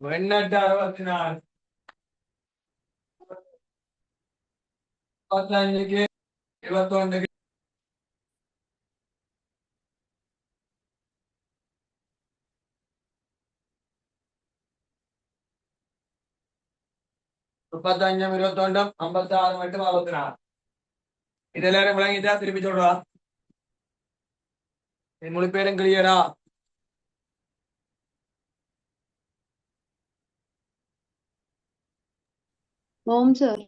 எண்ணூற்று 64 35க்கு 21க்கு 35 21 56 மட்டும் 64 இது எல்லாரும் விளங்கிட்டா திருப்பி சொல்றா முழு பேரும் கிளியரா ஓம் சார்.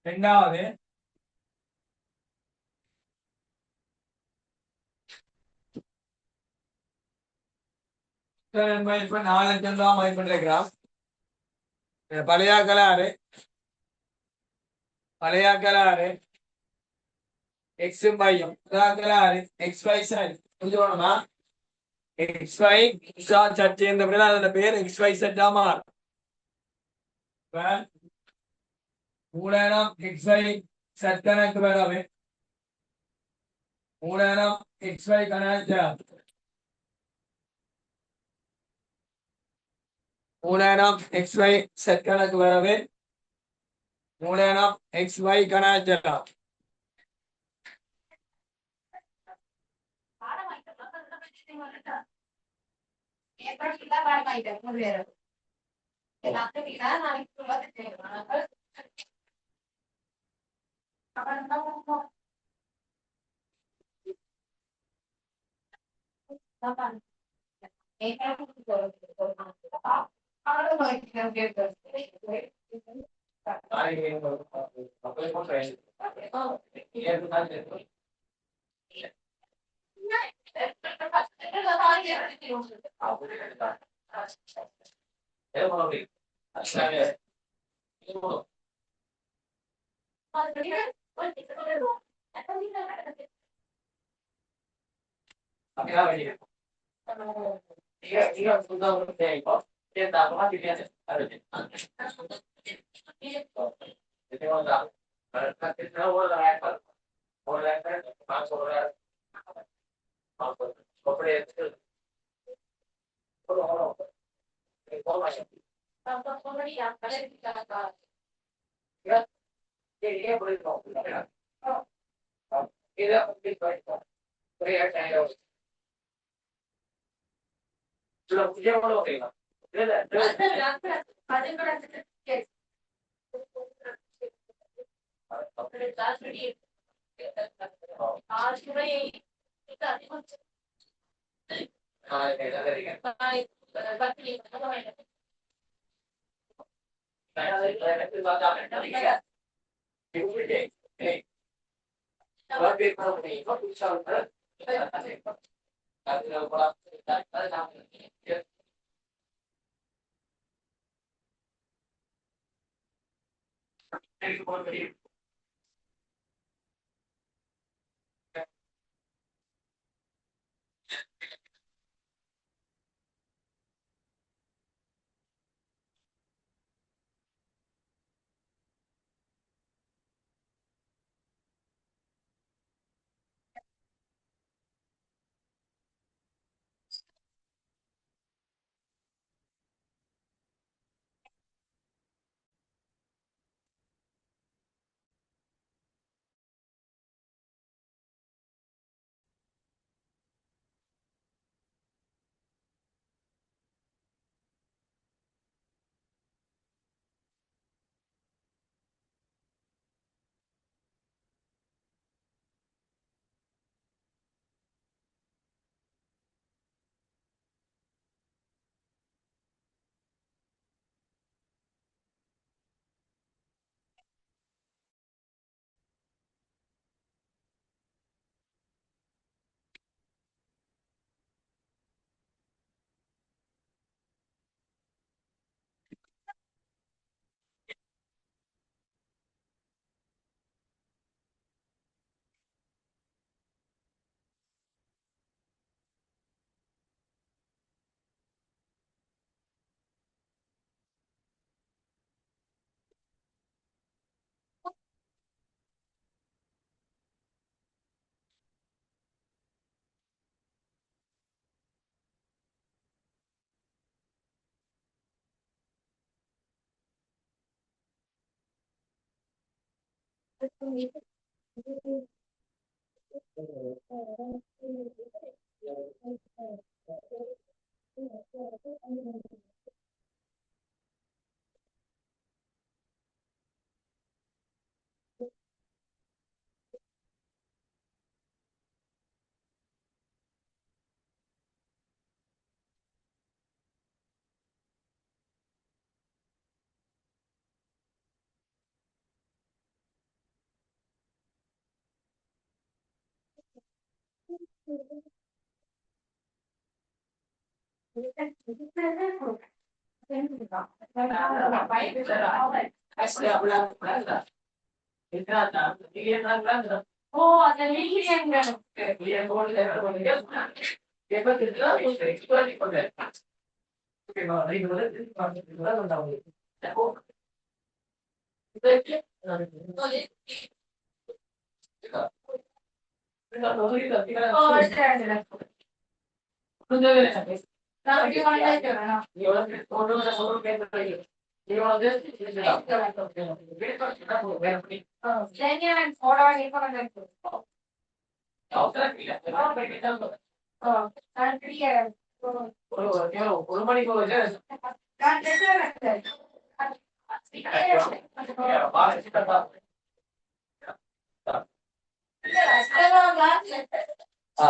இரண்டாவது மதிப்பு 4 லட்சம் ரூபாய் மதிப்பிட்டிருக்கிறான் பழைய கலாறு எக்ஸ் பையும் கலாறு எக்ஸ் பை சரி புரிஞ்சுக்கணுமா எக்ஸ் பை சர்ச்சை இந்த அதோட பேர் எக்ஸ் பை செட் மாறும் மூலதனம் எக்ஸ் பை செட் கணக்கு வரவே மூலதனம் எக்ஸ் பை கணக்கு மூலதனம் எக்ஸ் பை செட் கணக்கு வரவே மூலதனம் எக்ஸ் பை கணக்கு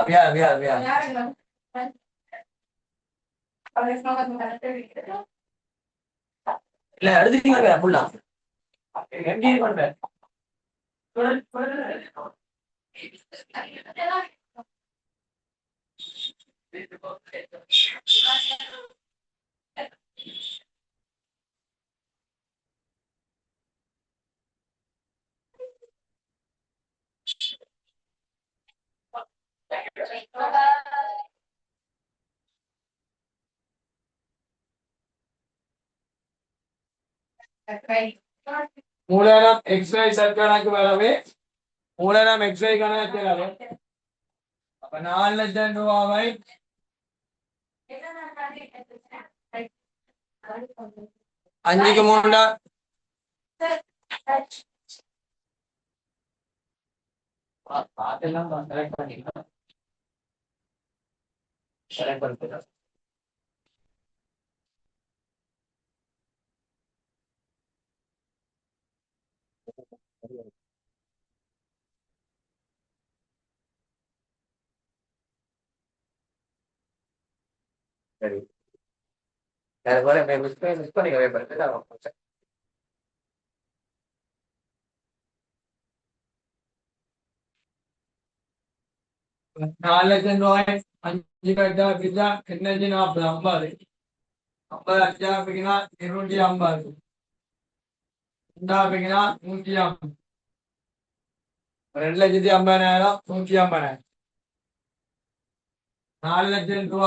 Biar, biar, biar. இல்ல எடுத்துட்டீங்க ஃபுல்லா எப்படி பண்ற மூலதனம் XY சர்க்கணக்கு வரவே மூலதனம் XY கணக்கு வரவே அப்ப 4,00,000 ரூபாவை 5க்கு 3 அதெல்லாம் கரெக்ட் பண்ணிக்கலாம் கரெக்ட் பண்ணிக்கலாம் சரி അതുപോലെ മിസ് பண்ணிக்கவே படுத்து 4,00,000 രൂപ 5 കെട്ടാ എണ്ണൂറ്റി 40 50 50 അഞ്ചാപ്പിക്കുന്ന 250 ഉണ്ടാപ്പിക്കുന്ന 150 2,50,000 150,000 4,00,000 രൂപ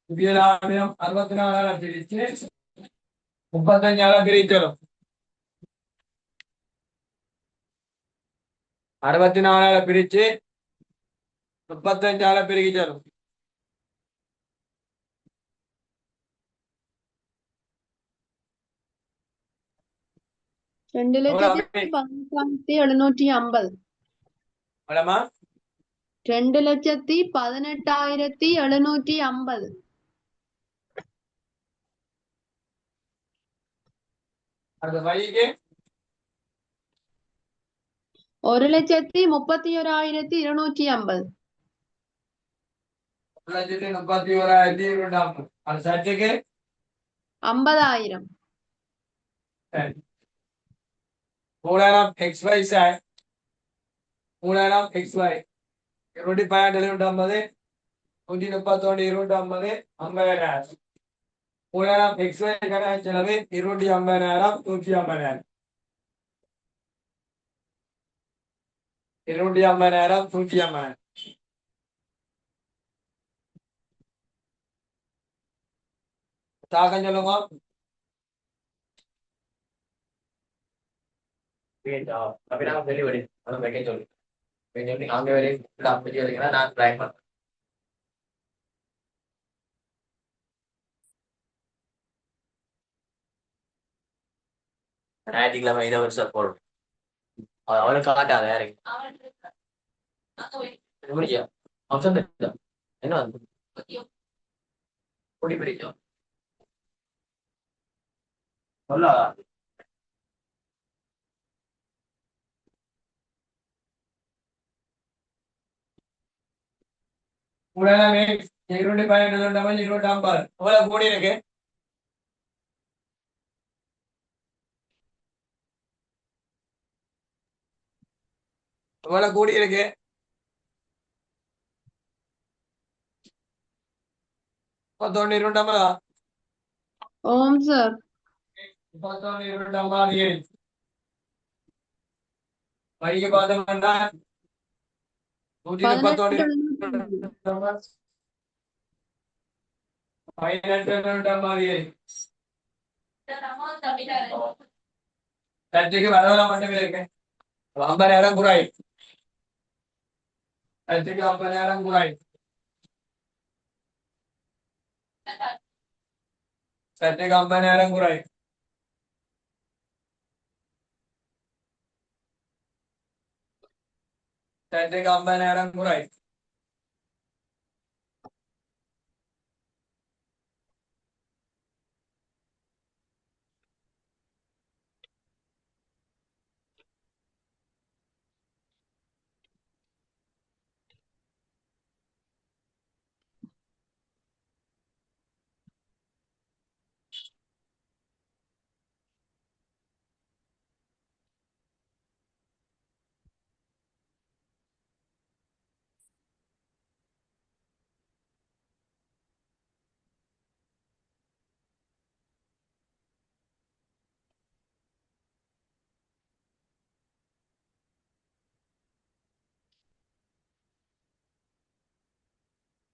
പുതിയ ലാഭം 64 തിരിച്ച് 35 പിരിച്ചല്ലോ 64 പിരിച്ച് 35 പിരിച്ചല്ലോ ரெண்டு லட்சத்தி 18,750 மேடமா 2,18,750 அடுத்த வழிக்கு 1,31,250 1,31,250 அது சர்ச்சுக்கு 50,000 மூணாயிரம் XY சார் மூணாயிரம் XY 212 131 250 50,000 மூணாயிரம் XY கணக்கு செலவு 250,000 150,000 250,000 150,000 தாக்கம் சொல்லுங்க அப்படின்னா வெளிவடி அதை வைக்க சொல்லு அங்கே வரையும் அப்படி வரீங்கன்னா நான் ட்ரை பண்ணேன் ஞாயிற்றுக்கிழமை இதை வருஷம் போடும் அவனை காட்டாத யாருக்கு முடியா அம்சம் என்ன வந்து பொடி பிடிக்கும் சொல்லா உடனே 212 250 எவ்வளவு கூடி இருக்கு எவ்வளவு கூடி இருக்கு 31 250 ஓம் சார் 31 250 வழிக்கு பார்த்தோம்னா 131 18 சர்ச்சைக்கு வரவெல்லாம் மட்டுமே இருக்கு 50,000 குறாய் சர்ச்சைக்கு 50,000 குறாய் சர்ச்சைக்கு 50,000 குறாய் சர்ச்சைக்கு 50,000 குறாய்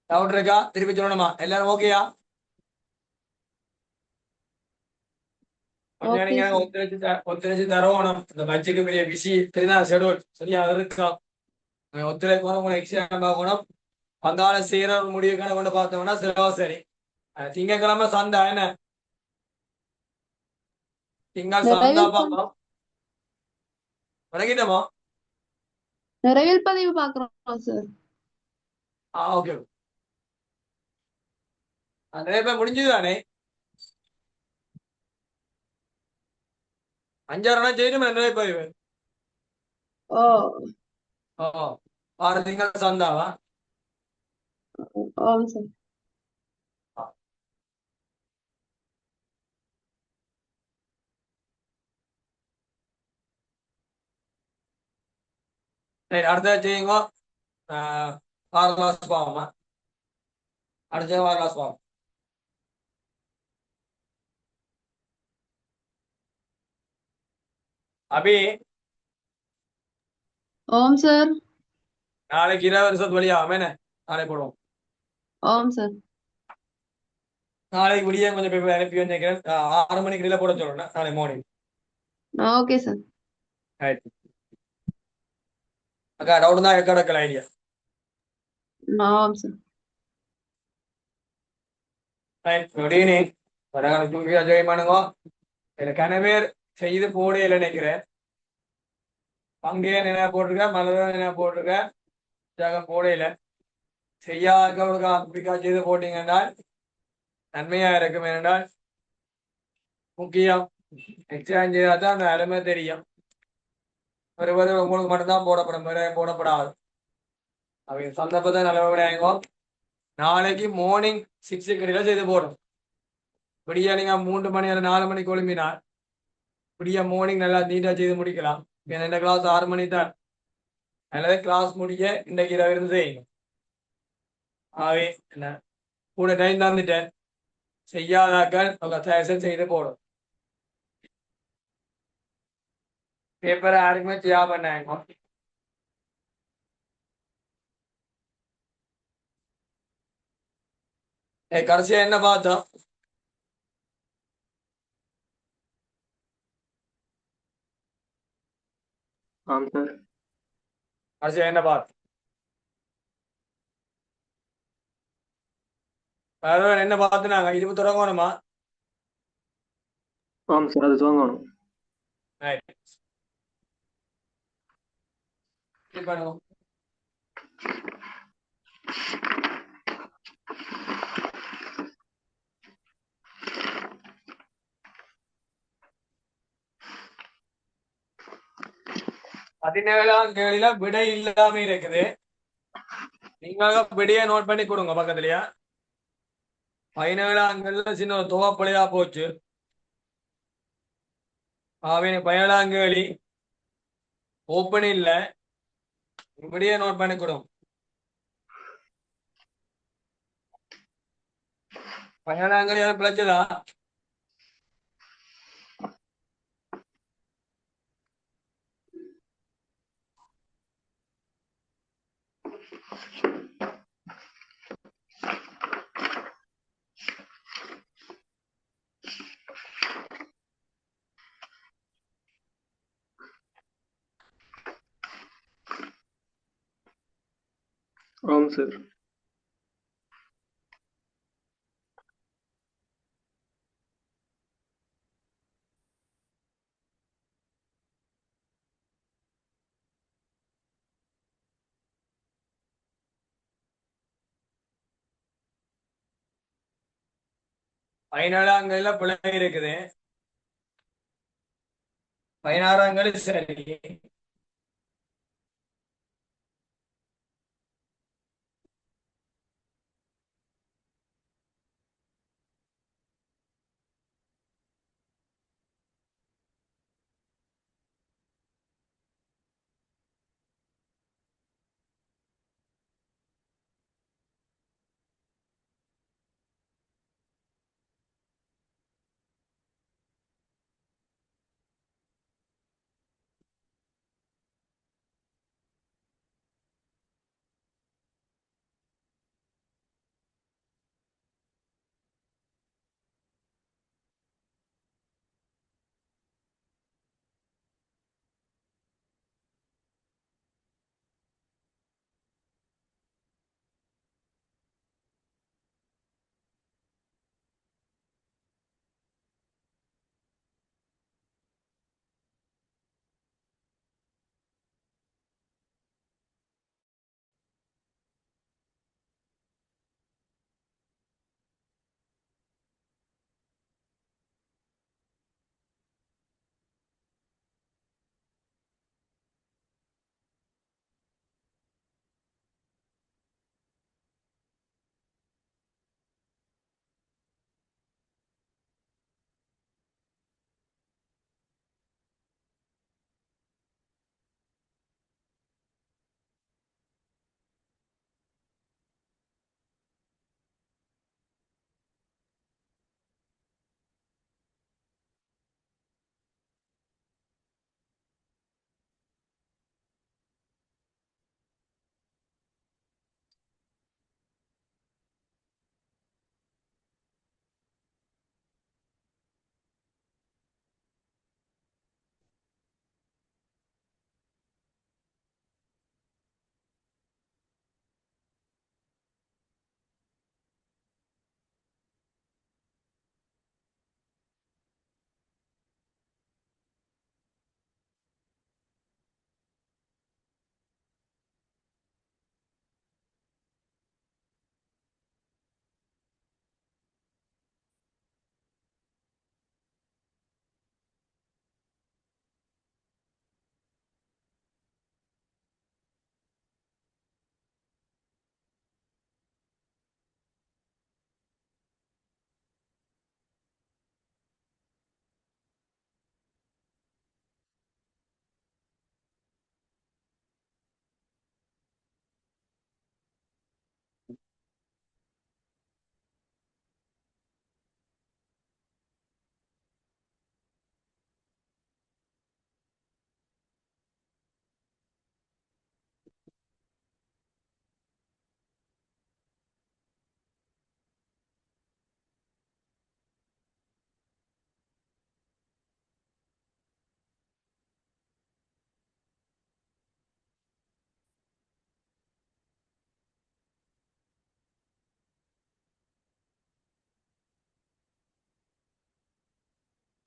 டவுட் இருக்கா திருப்பி சொல்லணுமா எல்லாரும் ஓகேயா ஓகே சார் ஒத்துழைச்சு தரணும் இந்த பட்ஜெட் பெரிய பிஸி சரிதான் ஷெடியூல் சரியா இருக்கும் ஒத்துழைக்கணும் உங்களை எக்ஸாம் பார்க்கணும் பங்காள செய்யற முடிவு கணக்கு கொண்டு பார்த்தோம்னா சரி திங்கக்கிழமை சந்தா என்ன திங்கள் சந்தா நிறைவில் பார்ப்போம் வணங்கிட்டோமா நிறைவில் பதிவு பாக்குறோம் சார் ஓகே நிறைய பேர் முடிஞ்சுதானே 5-6 செய்யணுமே நிறைய பதிவு ஓ 6 திங்கள் சந்தாவா ஓம் சார் சரி அடுத்த செய்யுங்க. வாரலாஸ் பாவமா அடுத்த வாரலாஸ் பாவம். அபி ஓம் சார். நாளைக்கு 20 வருஷத்து வழியாகும் என்ன? நாளை போடுவோம். ஓம் சார். நாளைக்கு விடிய கொஞ்சம் பேப்பர் அனுப்பி வச்சிருக்கிறேன். 6 மணிக்கு இடையில போட சொல்லணும் நாளை மார்னிங். Okay sir. ரைட். அக்கா டவுட் தான் எக்கடக்கல் ஐடியா. ஓம் சார். Right good evening. வடகால தூங்கியா ஜெய் பண்ணுங்க. எனக்கு கனவேர் செய்து போடையில நினைக்கிறேன். பங்கைய நினைவு போட்டிருக்க, மலர நினைவு போட்டிருக்க, ஜாகம் போடையில செய்யாதவர்களுக்கு ஆப்பிரிக்கா செய்து போட்டீங்கன்னா நன்மையா இருக்கும். ஏனென்றால் முக்கியம் எக்ஸாம் செய்தால் தான் அந்த அருமை தெரியும். ஒருவர் உங்களுக்கு மட்டும்தான் போடப்படும், வேற போடப்படாது. அவங்க சந்தர்ப்பத்தை நல்லபடியாங்க. நாளைக்கு மார்னிங் 6 இடையில செய்து போடும். விடிய நீங்க 3 மணி அல்லது 4 மணிக்கு ஒழும்பினால் விடிய மார்னிங் நல்லா நீட்டா செய்து முடிக்கலாம். ஏன்னா இந்த கிளாஸ் 6 மணி தான். அல்லது கிளாஸ் முடிய இன்றைக்கு இரவு இருந்து செய்யுங்க. ஆகவே என்ன கூட டைம் தந்துட்டேன். செய்யாதாக்கள் அவங்க தயவு செய்து போடும். பேப்பரை யாருக்குமே செய்யா பண்ணாங்க. கடைசியா என்ன பார்த்தோம்? ஆம் சார். கடைசியா என்ன பார்த்தோம்? வேற என்ன பார்த்துனாங்க? இது தொடங்கணுமா? ஆம் சார், அது துவங்கணும். பண்ணுவோம். பதினேழாம் கேள்வியில விடை இல்லாம இருக்குது. நீங்க விடையை நோட் பண்ணி கொடுங்க பக்கத்துலயா. 17ஆம் கேள்வியில சின்ன ஒரு துவப்பழையா போச்சு. 17ஆம் கேள்வி ஓப்பன் இல்ல. விடையை நோட் பண்ணி கொடுங்க. 17ஆம் கேள்வி பிழைச்சதா? ஆம் சார். பதினேழாம் கேள்வியில பிழை இருக்குது. 16ஆம் கேள்வி சரி.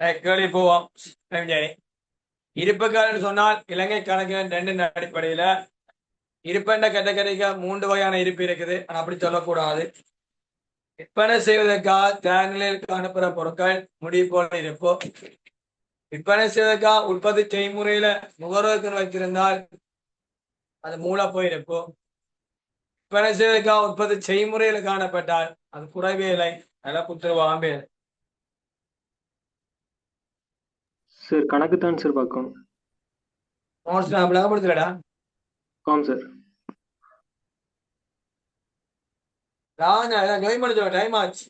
கேள்வி போவோம். சரி. இருப்புகள் சொன்னால் இலங்கை கணக்கின் 2 அடிப்படையில இருப்பென்ற கேட்டகரிக்கு 3 வகையான இருப்பு இருக்குது. ஆனா அப்படி சொல்லக்கூடாது. விற்பனை செய்வதற்காக தயார் நிலையில் காணப்படுற பொருட்கள் முடிவு போல இருப்போ. விற்பனை செய்வதற்காக உற்பத்தி செய்முறையில நுகர்வோருக்கு வைத்திருந்தால் அது மூலப்போய் இருப்போ. விற்பனை செய்வதற்காக உற்பத்தி செய்முறையில காணப்பட்டால் அது குறைவே இல்லை. அதெல்லாம் குத்துருவான் பேர். சார் கணக்கு தான் சார் பார்க்கணும். நோட்ஸ் நான் விளங்கப்படுத்தலடா. ஆமாம் சார். நான் ஜாயின் பண்ண சொல்ல டைம் ஆச்சு.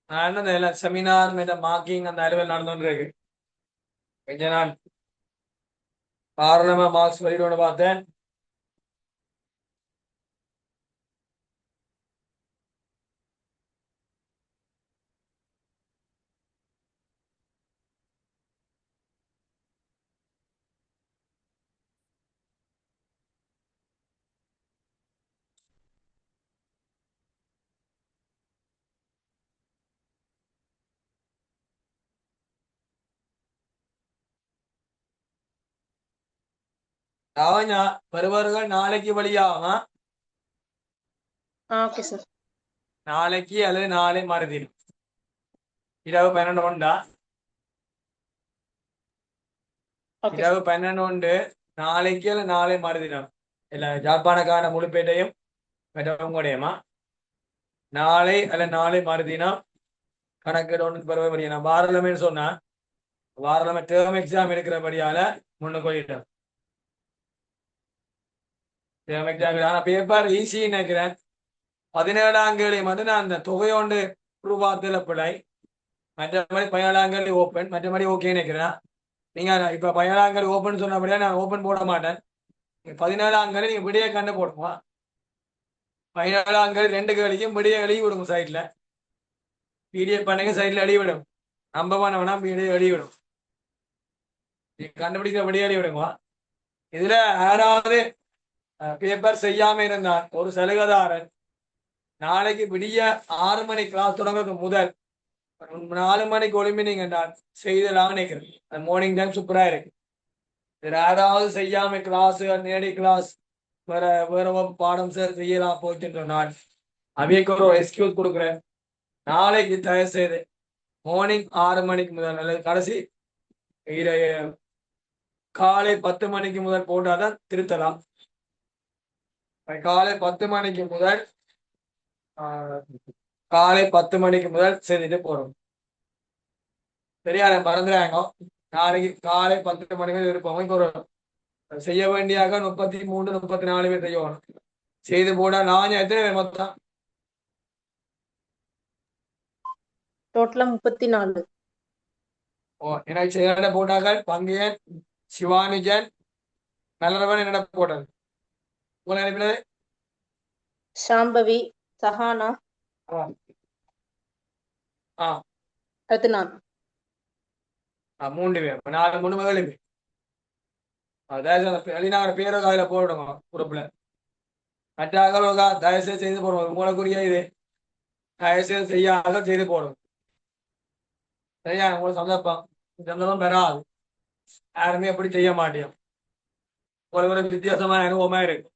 நான் என்ன செமினார் இந்த மார்க்கிங் அந்த அலுவல் நடந்துட்டு இருக்கு. கொஞ்ச நாள் காரணமா மார்க்ஸ் வெளியிடணும்னு பார்த்தேன். அவன் வருவார்கள் நாளைக்கு வழியாகும். Okay sir. நாளைக்கு அல்லது நாளை மறுதினம் இரவு 12 உண்டா? ஓகே இரவு 12 உண்டு. நாளைக்கு அல்ல நாளை மறுதினம் இல்ல ஜாழ்ப்பாணக்கான முழுப்பேட்டையும் உங்களுடையமா நாளை அல்ல நாளை மறுதினம் கணக்கு ஒன்று பருவ முடியும். வாரலமே சொன்னா வாரலமே டேர்ம் எக்ஸாம் இருக்கிறபடியால முன்னுக்கு போயிட்டேன். டேர்ம் எக்ஸாம் ஆனா பேப்பர் ஈஸி நினைக்கிறேன். 17ஆம் கேள்வி மட்டும் நான் அந்த தொகையோண்டு ரூபாத்துல பிழை. மற்றபடி 17ஆம் கேள்வி ஓப்பன். மற்றபடி ஓகே நினைக்கிறேன். நீங்க இப்ப 17ஆம் கேள்வி ஓப்பன் சொன்னபடியா நான் ஓப்பன் போட மாட்டேன். 17ஆம் கேள்வி நீங்க விடிய கண்டு போடுங்க. 17ஆம் கேள்வி 2 கேள்விக்கும் விடிய எழுதி விடுங்க. சைட்ல பிடிஎஃப் பண்ணுங்க. சைட்ல எழுதி விடும். நம்ப வேணா எழுதி விடும். கண்டுபிடிக்கிற விடிய எழுதி விடுங்க. இதுல யாராவது பேப்பர் செய்யாம இருந்தால் ஒரு சலுகைதாரன் நாளைக்கு விடிய 6 மணி கிளாஸ் தொடங்குறது முதல் 4 மணிக்கு ஒளிம்பினீங்க என்றால் செய்தலாம் நினைக்கிறேன். அந்த மார்னிங் டைம் சூப்பரா இருக்கு. யாராவது செய்யாம கிளாஸ் நேரடி கிளாஸ் வேற வேற பாடம் செய்யலாம் போச்சுன்ற நாள் அவைக்கு ஒரு எக்ஸ்கியூஸ் கொடுக்குறேன். நாளைக்கு தயவு செய்து மார்னிங் 6 மணிக்கு முதல் அல்லது கடைசி காலை 10 மணிக்கு முதல் போட்டாதான் திருத்தலாம். காலை 10 மணிக்கு முதல் காலை 10 மணிக்கு முதல் செய்துட்டு போறோம். சரியா? மறந்துடாங்க. நாளைக்கு காலை 10 மணிக்கு இருப்போம். ஒரு செய்ய வேண்டியாக 33 34 பேர் செய்யணும். செய்து போனா நான் எத்தனை பேர் மொத்தம்? டோட்டலா 34. எனக்கு செய்ய போட்டார்கள் பங்கையன் சிவானிஜன் நல்லவன் என்னிட போட்டது. உங்களை அனுப்பினது சாம்பவி சஹானா அடுத்து நான் 3 பேர். 4 3 மகளும் வெளிநாடு பேரை அதில் போடுங்க குரூப்ல. மற்ற தயவுசெய்து செய்து போடுவோம். உங்களுக்குரிய இது தயவுசெய்து செய்யாத செய்து போடுவோம். சரியா? உங்களுக்கு சந்தர்ப்பம் பெறாது. யாருமே எப்படி செய்ய மாட்டோம். ஒரு வித்தியாசமான அனுபவமா இருக்கு.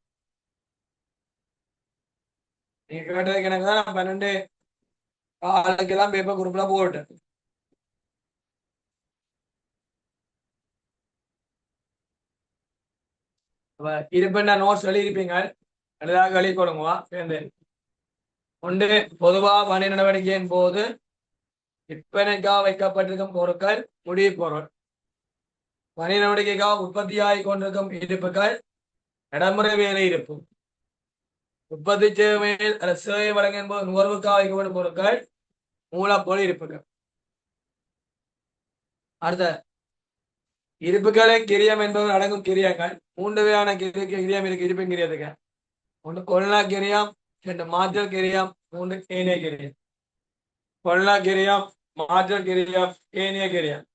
நீங்க கேட்டதுக்கு எனக்கு தான் 12 காலைக்கெல்லாம் பேப்பர் குரூப்ல போட்டேன். இருப்பேன் நோட்ஸ் எழுதியிருப்பீங்க. எழுதாக எழுதி கொடுங்க. சேர்ந்து ஒன்று பொதுவா பணி நடவடிக்கையின் போது விற்பனைக்காக வைக்கப்பட்டிருக்கும் பொருட்கள் முடிவு பொருள். பணி நடவடிக்கைக்காக உற்பத்தியாகி கொண்டிருக்கும் இருப்புகள் நடைமுறை வேலை இருப்பு. உற்பத்தி சேவையில் சேவை வழங்கும் போது நுகர்வுக்காக வைக்கப்படும் பொருட்கள் மூலப்பொருள் இருப்புகள். அடுத்த இருப்புகளை கிரியம் என்பது அடங்கும் கிரியங்கள். 3 வகையான கிரியம் இருக்கு இருப்பின் கிரியத்துக்கு. 1 கொள்ளா கிரியம், 2 மாற்றல் கிரியம், 3 ஏனைய கிரியம். கொள்ளா கிரியம், மாற்றல் கிரியம், ஏனைய கிரியம்.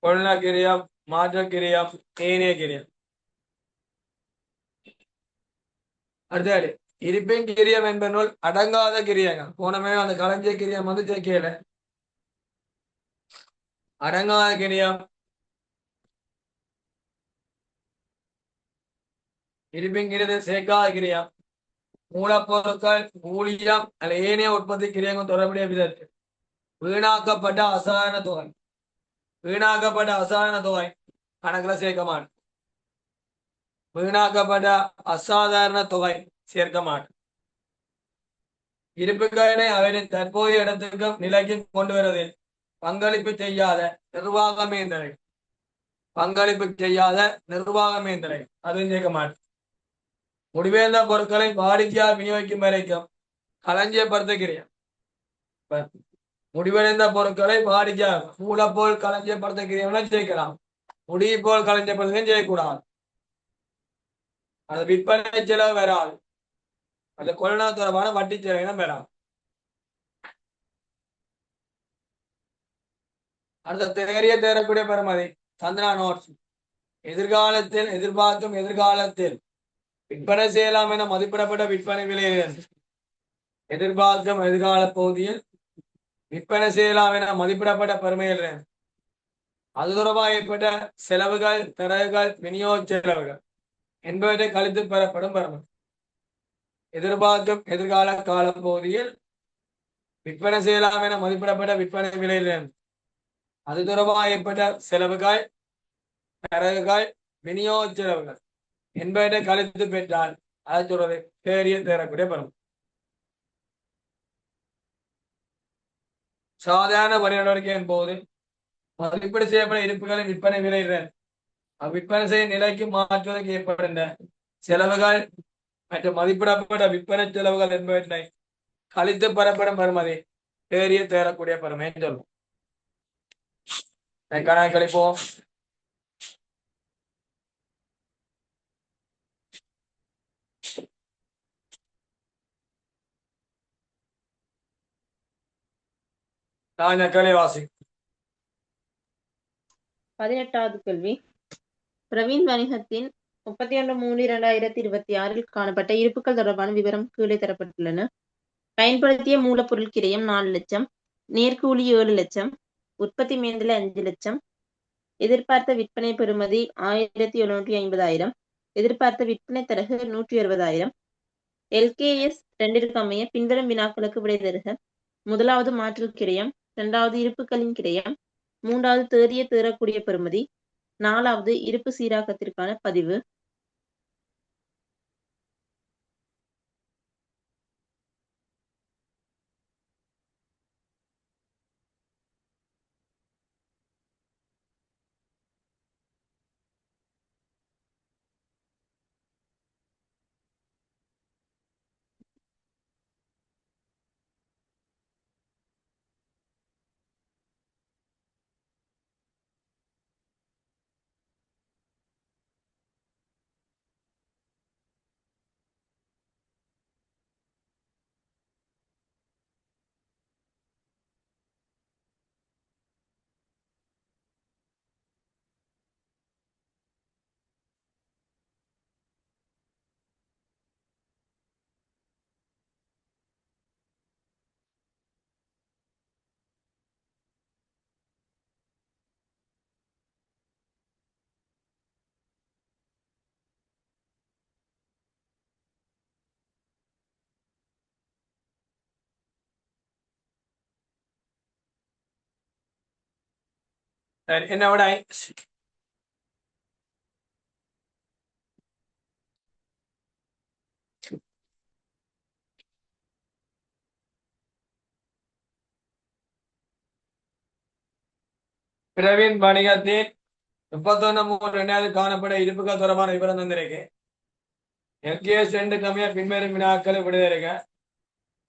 கொள்ளா கிரியம், மாற்றல் கிரியம், ஏனைய கிரியம். அடுத்த இருப்பின் கிரியம் என்பனுள் அடங்காத கிரியங்கள் போனமே அந்த களஞ்சிய கிரியம் வந்து சேர்க்கையில அடங்காத கிரியம் இருப்பின் கிரியத்தை சேர்க்காத கிரியம் மூலப்பொருட்கள் ஊழியம் அல்ல ஏனைய உற்பத்தி கிரியங்கள் தொடர்புடைய விதத்தில் வீணாக்கப்பட்ட அசாதாரண தொகை வீணாக்கப்பட்ட அசாதாரண தொகை கணக்குல சேர்க்க மாட்டோம் வீணாக்கப்பட்ட அசாதாரண தொகை சேர்க்க மாட்டோம் இருப்புகளை அவரின் தற்போதைய இடத்துக்கும் நிலைக்கும் கொண்டு வருவதில் பங்களிப்பு செய்யாத நிர்வாக மேந்தரை பங்களிப்பு செய்யாத நிர்வாக மேந்தரை அதுவும் சேர்க்க மாட்டோம் முடிவேந்த பொருட்களை வாடிக்கையால் விநியோகிக்கும் வரைக்கும் களஞ்சியப்படுத்துகிறேன் முடிவடைந்த பொருட்களை வாடிக்கையால் மூலப்போல் களஞ்சியப்படுத்துகிறேன் சேர்க்கலாம் முடி போல் களஞ்சியப்படுத்துகிறேன் செய்யக்கூடாது அது விற்பனை செலவு வராது அந்த கொரோனா தொடர்பான வட்டி செலவினம் வராது அடுத்த தேறிய தேரக்கூடிய பெறுமதி சந்திரா நோட்ஸ் எதிர்காலத்தில் எதிர்பார்க்கும் விற்பனை செய்யலாம் என மதிப்பிடப்பட்ட விற்பனை விலையிலிருந்து எதிர்பார்க்கும் எதிர்கால பகுதியில் விற்பனை செய்யலாம் என மதிப்பிடப்பட்ட பெருமையிலிருந்து அது தொடர்பாக ஏற்பட்ட செலவுகள் தரவுகள் விநியோக செலவுகள் என்பவற்றை கழித்து பெறப்படும் பெருமை எதிர்பார்க்கும் எதிர்கால கால பகுதியில் விற்பனை செய்யலாம் என மதிப்பிடப்பட்ட விற்பனை விலையிலிருந்து அது தொடர்பாக ஏற்பட்ட செலவுகள் தரவுகள் விநியோக செலவுகள் என்பவற்றை கழித்து பெற்றால் அதை சொல்றது தேறிய தேரக்கூடிய பெறும் சாதாரண வரி நடவடிக்கையின் போது மதிப்பீடு செய்யப்பட்ட இருப்புகளின் விற்பனை விலையிலிருந்து அவ்விற்பனை செய்யும் நிலைக்கு மாற்றுவதற்கு ஏற்படுகின்ற செலவுகள் மற்றும் மதிப்பிடப்பட்ட விற்பனை செலவுகள் என்பவற்றை கழித்து பெறப்படும் பெறுமதி தேறிய தேரக்கூடிய பெருமை சொல்லும் கணக்களிப்போம் வாசி 18வது கேள்வி. பிரவீன் வணிகத்தின் 31/3/2026 காணப்பட்ட இருப்புகள் தொடர்பான விவரம் கீழே தரப்பட்டுள்ளன. பயன்படுத்திய மூலப்பொருள் கிரயம் 4 லட்சம், நேர்கூலி 7 லட்சம், உற்பத்தி மேந்தில 5 லட்சம், எதிர்பார்த்த விற்பனை பெறுமதி 1750,000, எதிர்பார்த்த விற்பனை தரகு 160,000. LKS 2 அமைய பின்வரும் வினாக்களுக்கு விடை தருக. முதலாவது மாற்று கிரயம், 2வது இருப்புகளின் கிரயம், 3வது தேறிய தேறக்கூடிய பெறுமதி, 4வது இருப்பு சீராக்கத்திற்கான பதிவு. என்ன விடை? பிரவீன் வணிகத்தில் 31/3/2000 காணப்பட இருப்புகள் தொடர்பான விவரம் தந்திருக்கு. LKS 2 கம்மியா பின்வரும் வினாக்களை விடுதலைங்க.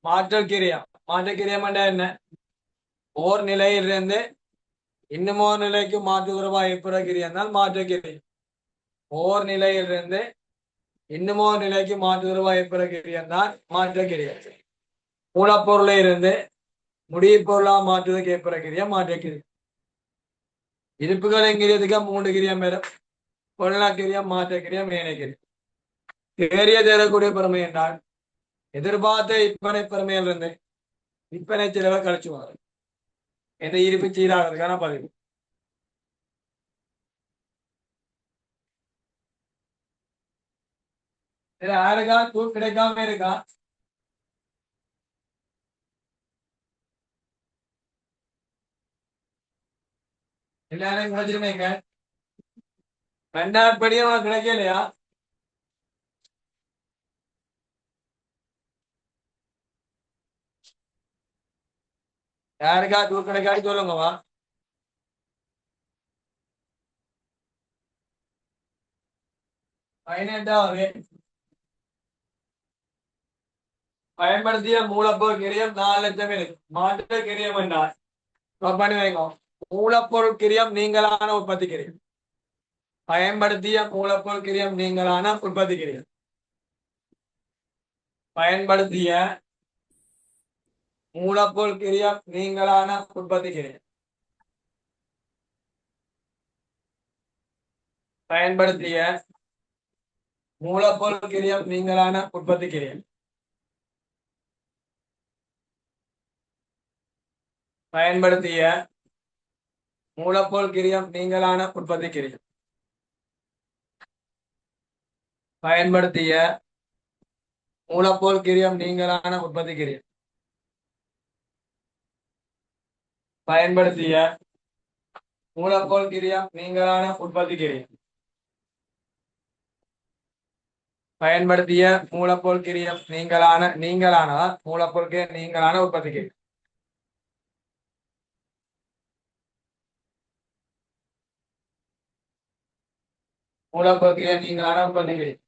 மாற்றல் கிரியம் என்ன? ஓர் நிலையிலிருந்து இன்னுமோர் நிலைக்கு மாற்று தொடர்பாக ஏற்படுற கிரியம் தான் மாற்ற கிரியம். ஓர் நிலையிலிருந்து இன்னுமோர் நிலைக்கு மாற்று தொடர்பாக ஏற்படுற கிரியம் தான் மாற்ற கிரியம். மூலப்பொருளை இருந்து முடிய பொருளாக மாற்றுவதற்கு ஏற்படுற கிரியம் மாற்ற கிரியம். இருப்புகளை கிரியத்துக்கு 3 கிரியம் பெறும். பொருளா கிரியம், மாற்ற கிரியம், ஏனைய கிரியம். தேறிய தேரக்கூடிய பெருமை என்றால் எதிர்பார்த்த விற்பனை பெருமையில் இருந்து விற்பனை செலவை கழிச்சு வாங்க எந்த இருப்பு சீராகிறதுக்கான பதிவு. இதுல யாருக்கா தூள் கிடைக்காம இருக்கா? எல்லாரும் கிடைச்சிருந்தீங்க. 2,000 படியும் உனக்கு கிடைக்கலையா? யாருக்கா தூள் கிடைக்காது சொல்லுங்கம்மா. பதினெட்டாவது பயன்படுத்திய மூலப்பொருள் கிரியம் 4 லட்சம் இருக்கு. மாற்று கிரியம் என்றால் பண்ணி வைங்க. மூலப்பொருள் கிரியம் நீங்களான உற்பத்தி கிரியம். பயன்படுத்திய மூலப்பொருள் கிரியம் நீங்களான உற்பத்தி கிரியம். பயன்படுத்திய மூலப்பொருள் கிரியம் நீங்களான உற்பத்தி கிரியம். பயன்படுத்திய மூலப்பொருள் கிரியம் நீங்களான உற்பத்தி கிரியம். பயன்படுத்திய மூலப்பொருள் கிரியம் நீங்களான உற்பத்தி கிரியம். பயன்படுத்திய மூலப்பொருள் கிரியம் நீங்களான உற்பத்தி கிரியம். பயன்படுத்திய மூலப்பொருள் கிரியம் நீங்களான உற்பத்தி கிரியம். பயன்படுத்திய மூலப்பொருள் கிரியம் நீங்களான மூலப்பொருள் நீங்களான உற்பத்தி கிரியம். மூலப்பொருள் கிரியம் நீங்களான உற்பத்தி கிரியம்.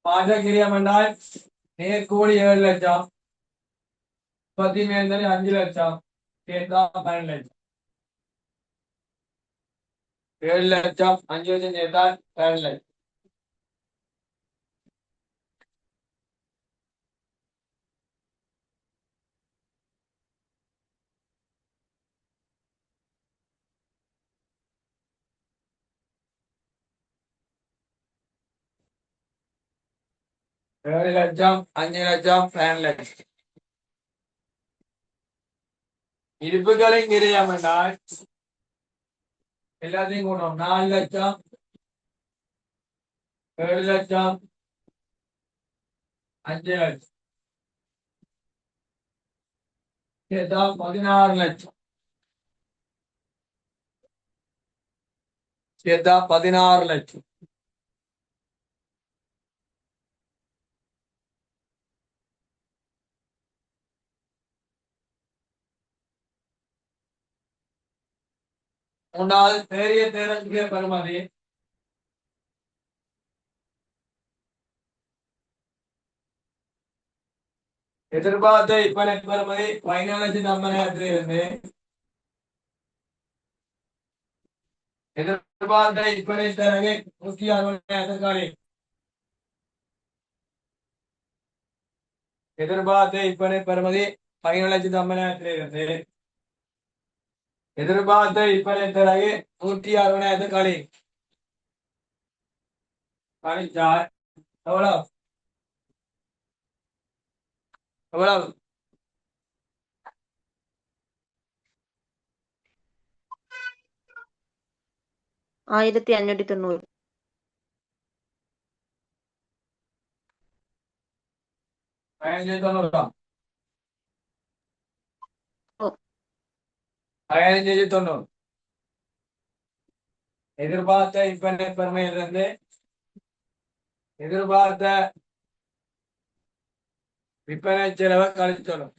மாற்று கிரியம் என்றால் நேர்கூலி 7 லட்சம், உற்பத்தி மேல்தறி 5 லட்சம், சேர்த்தா 12 லட்சம். 7 லட்சம் 5 லட்சம் சேர்த்தால் 12 லட்சம். ஏழு லட்சம் 5 லட்சம் 12 லட்சம். இருப்புகளின் கிரியம் என்றால் எல்லாத்தையும் கூடும். 4 லட்சம் 7 லட்சம் 5 லட்சம் சேர்த்தா 16 லட்சம். சேர்த்தா 16 லட்சம். மூன்றாவது பெரிய தேர்தலுக்கு பெறுமதி எதிர்பார்த்த விற்பனை பெறுமதி 14,50,000 எதிர்பார்த்த விற்பனை தரவு 160,000. எதிர்பார்த்த விற்பனை பெறுமதி 14,50,000 எதிர்பார்த்த விற்பனை தரவு 160,000 கழிச்சால் எவ்வளவு? எவ்வளவு? 1590. 1590. ஓ. 1590. எதிர்பார்த்த விற்பனை பெருமையிலிருந்து எதிர்பார்த்த விற்பனை செலவை கழிச்சணும்.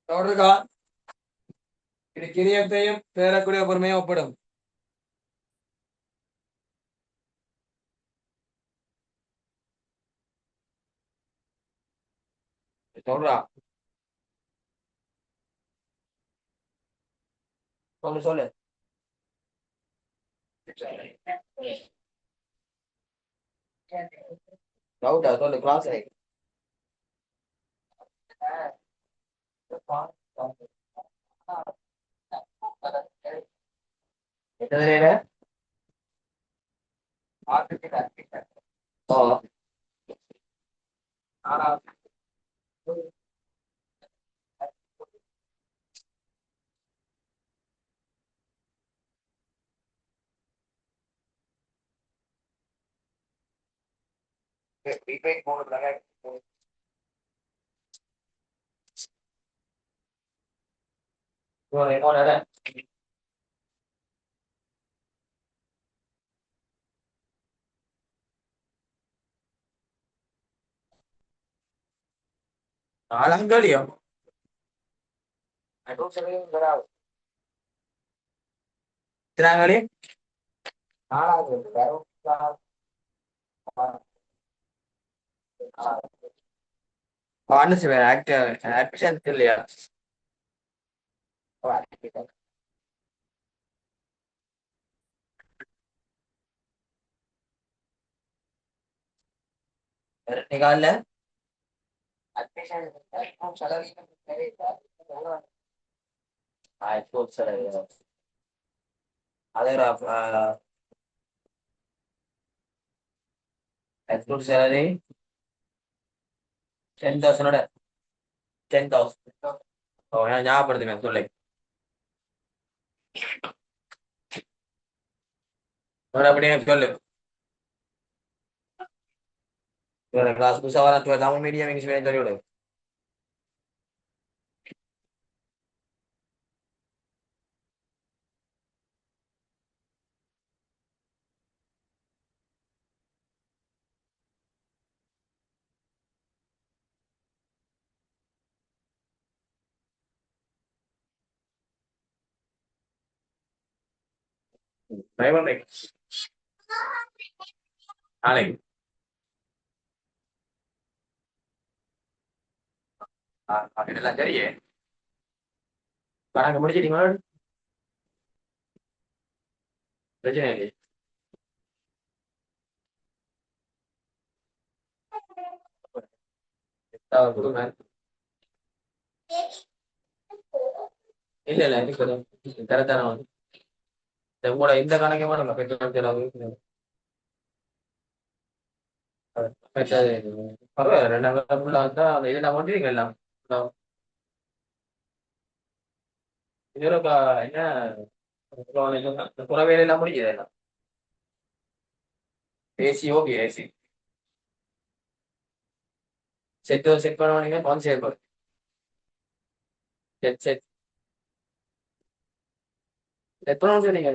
தொடருக்கா இது கிரியத்தையும் பேரக்கூடிய பொறுமையும் ஒப்பிடும். சொல்றா சொல்லு சொல்லு. டவுட்டா சொல்லு கிளாஸ் எத்தனை ஓ நாலாங்கலியோ எத்தனாங்களி பானஸ் ஆக்டர் ஆக்ஷன் இல்லையா நிகால அதே அக்ரூட் சேலரி 10,000 10,000 ஓ நான் ஞாபகப்படுத்துங்க சொல்லு அப்படியே சொல்லு கிளாஸ் புதுசா வர தமிழ் மீடியம் இங்கிலீஷ் மீடியம் சொல்லி விடு டிரைவர் நாளைக்கு இதெல்லாம் சரியே கணக்கு முடிச்சிட்டீங்களா பிரச்சனை இல்லை கொடுங்க இல்ல இல்ல எனக்கு தரத்தான வந்து கூட இந்த கணக்கே மாட்டோம் பெட்ரோல் செலவு பரவாயில்ல 2,000 இருந்தா அந்த இது நான் வந்துருங்க எல்லாம் இதோட என்ன புற வேலையெல்லாம் முடியுது எல்லாம் ஏசி ஓகே ஏசி செட் பண்ணுவானீங்க பவுன் சேர்ப்பாரு செட் பண்ண சொன்னீங்க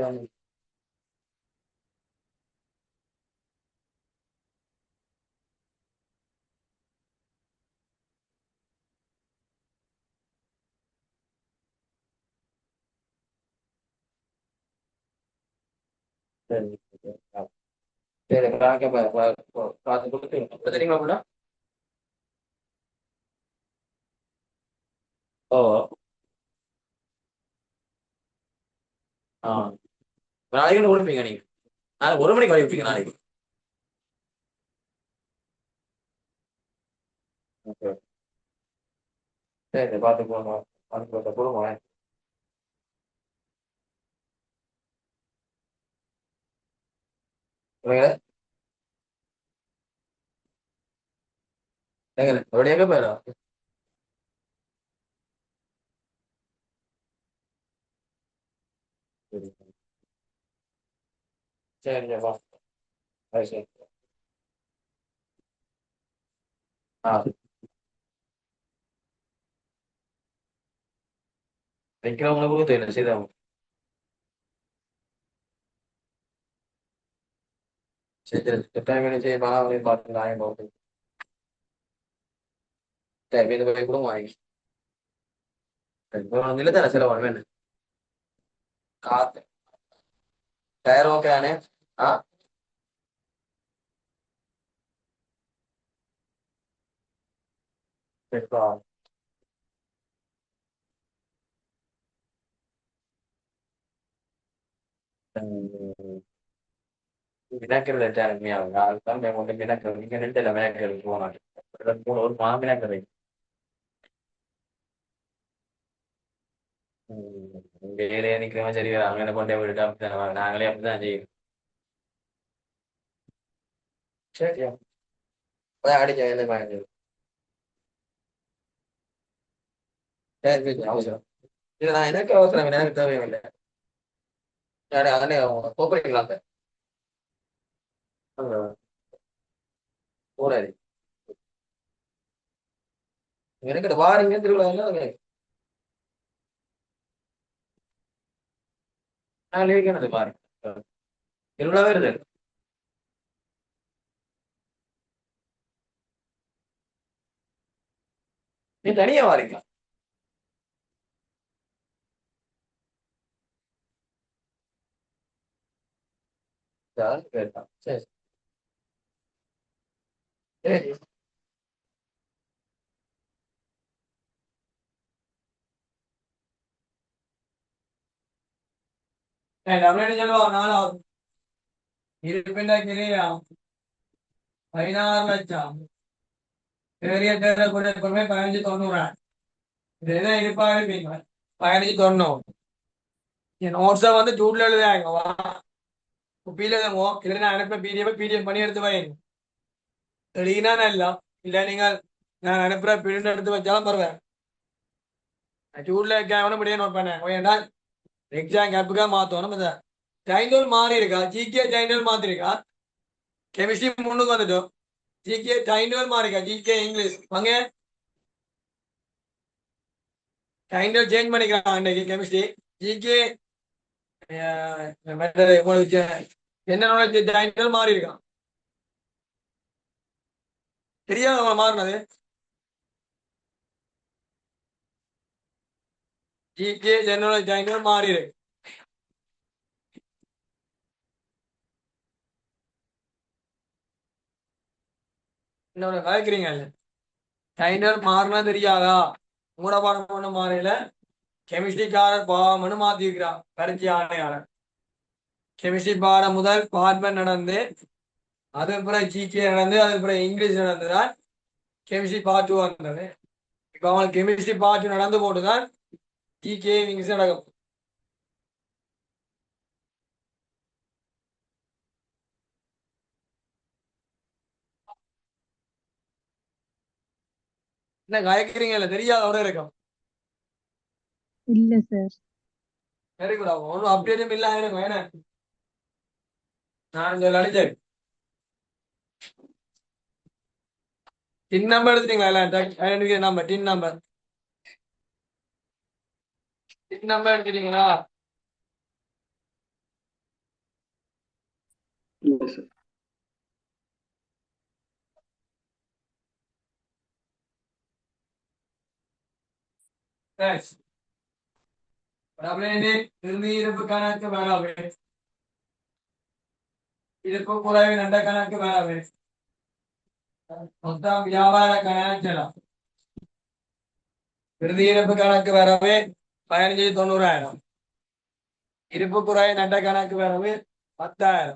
சரி சரி கணக்கை பார்த்து கொடுத்து தெரியுமா கூட ஓ ஆ நாளைக்கு ஒன்று கொடுப்பீங்க நீங்க நாளைக்கு 1 மணிக்கு வழி வைப்பீங்க நாளைக்கு ஓகே சரி பார்த்து போங்க பார்த்து கொடுங்க எங்க எங்க போயிடும் சரிப்பா சரி ஆ வைக்கிறவங்களுக்கு தெரியல செய்தவங்க சரி சரி டைம் செய்ய பார்த்து நான் போகுது சரி இது போய் கூட வாங்கி நிலத்தர செலவு வேணும் காத்து டயர் ஓகேனே ஆ சரிப்பா வினாக்கள் அருமையாகும் அதுதான் கொண்டு வினாக்கள் நீங்க ரெண்டு வினாக்கள் போனாங்க ஒரு மாமினாக்கள் வேலையை நிக்கிறவன் சரி அங்கே கொண்டே விட்டுட்டு அப்படித்தான் நாங்களே அப்படிதான் செய்யும் சரியா அதான் அடிக்க என்ன மாதிரி சரி அவசரம் இல்லை நான் எனக்கு அவசரம் எனக்கு தேவையில்லை யாரே அதனே கோப்பரிங்களா போறாரு எனக்கு வாரீங்க திருவிழா நான் லீவிக்கணும் பாருங்க திருவிழா வருது நீ தனியா வாரீங்க கேட்டான் சரி சரி அப்படின்னு சொல்லுவாங்க நானும் இருப்பின்னா 16,00,000 பெரிய தேர்தல் கூட எப்பவுமே 15,90 இதுதான் இருப்பா இருப்பீங்க 15,90 நோட்ஸை வந்து டூட்ல எழுதாங்கவா குப்பியில எழுதுமோ இல்லை நான் அனுப்ப பிடிஎஃப் பண்ணி எடுத்து வைங்க தெளினா நல்லா இல்லை நீங்கள் நான் அனுப்புற பிரிண்ட் எடுத்து வச்சாலும் பரவாயில்ல டூட்ல வைக்காம முடிய நோட் பண்ணேன் ஏன்னா எக்ஸாம் கேப்புக்காக மாற்றணும் இந்த டைண்டோல் மாறி இருக்கா ஜிகே டைண்டோல் மாத்திருக்கா கெமிஸ்ட்ரி முன்னுக்கு வந்துட்டோம் ஜிகே டைண்டோல் மாறிக்கா ஜிகே இங்கிலீஷ் வாங்க டைண்டோல் சேஞ்ச் பண்ணிக்கலாம் அன்னைக்கு கெமிஸ்ட்ரி ஜிகே உங்களுக்கு என்ன நாலேஜ் டைண்டோல் மாறி இருக்கான் தெரியாத மாறினது ஜிகே ஜெனரல் டைண்டோல் மாறி இருக்கு இன்னொரு கலைக்கிறீங்க டைண்டர் மாறினா தெரியாதா மூடபாடம் ஒண்ணு மாறையில கெமிஸ்ட்ரிக்காரர் பாவம்னு மாத்திருக்கிறான் பரிச்சை ஆணையாளர் கெமிஸ்ட்ரி பாடம் முதல் பார்பன் நடந்து அது பிறகு ஜிகே நடந்து அது பிறகு இங்கிலீஷ் நடந்துதான் கெமிஸ்ட்ரி பார்ட் 2 வந்தது இப்ப அவங்களுக்கு கெமிஸ்ட்ரி பார்ட் 2 நடந்து போட்டுதான் ஜிகே இங்கிலீஷ் நடக்கும் என்ன கயக்கிறீங்கல்ல தெரியாதோட இருக்கும் இல்ல சார். வெரி குட் ஆகும் ஒன்றும் அப்டேட்டும் இல்லை இருக்கும் என்ன நான் சொல்லி சரி டின் நம்பர் எடுத்துட்டீங்களா ஐடென்டிஃபிகேஷன் நம்பர் டின் நம்பர் எடுத்துட்டீங்களா இல்லை சார். Thanks. அப்படியே திருநீரப்பு கணக்கு வராது இருப்பு குறைவு நண்ட கணக்கு வராது மொத்தம் வியாபார கணக்கெல்லாம் திருநீரப்பு கணக்கு வரவு 15,90,000 இருப்பு குறைவு நண்ட கணக்கு வரவு 10,000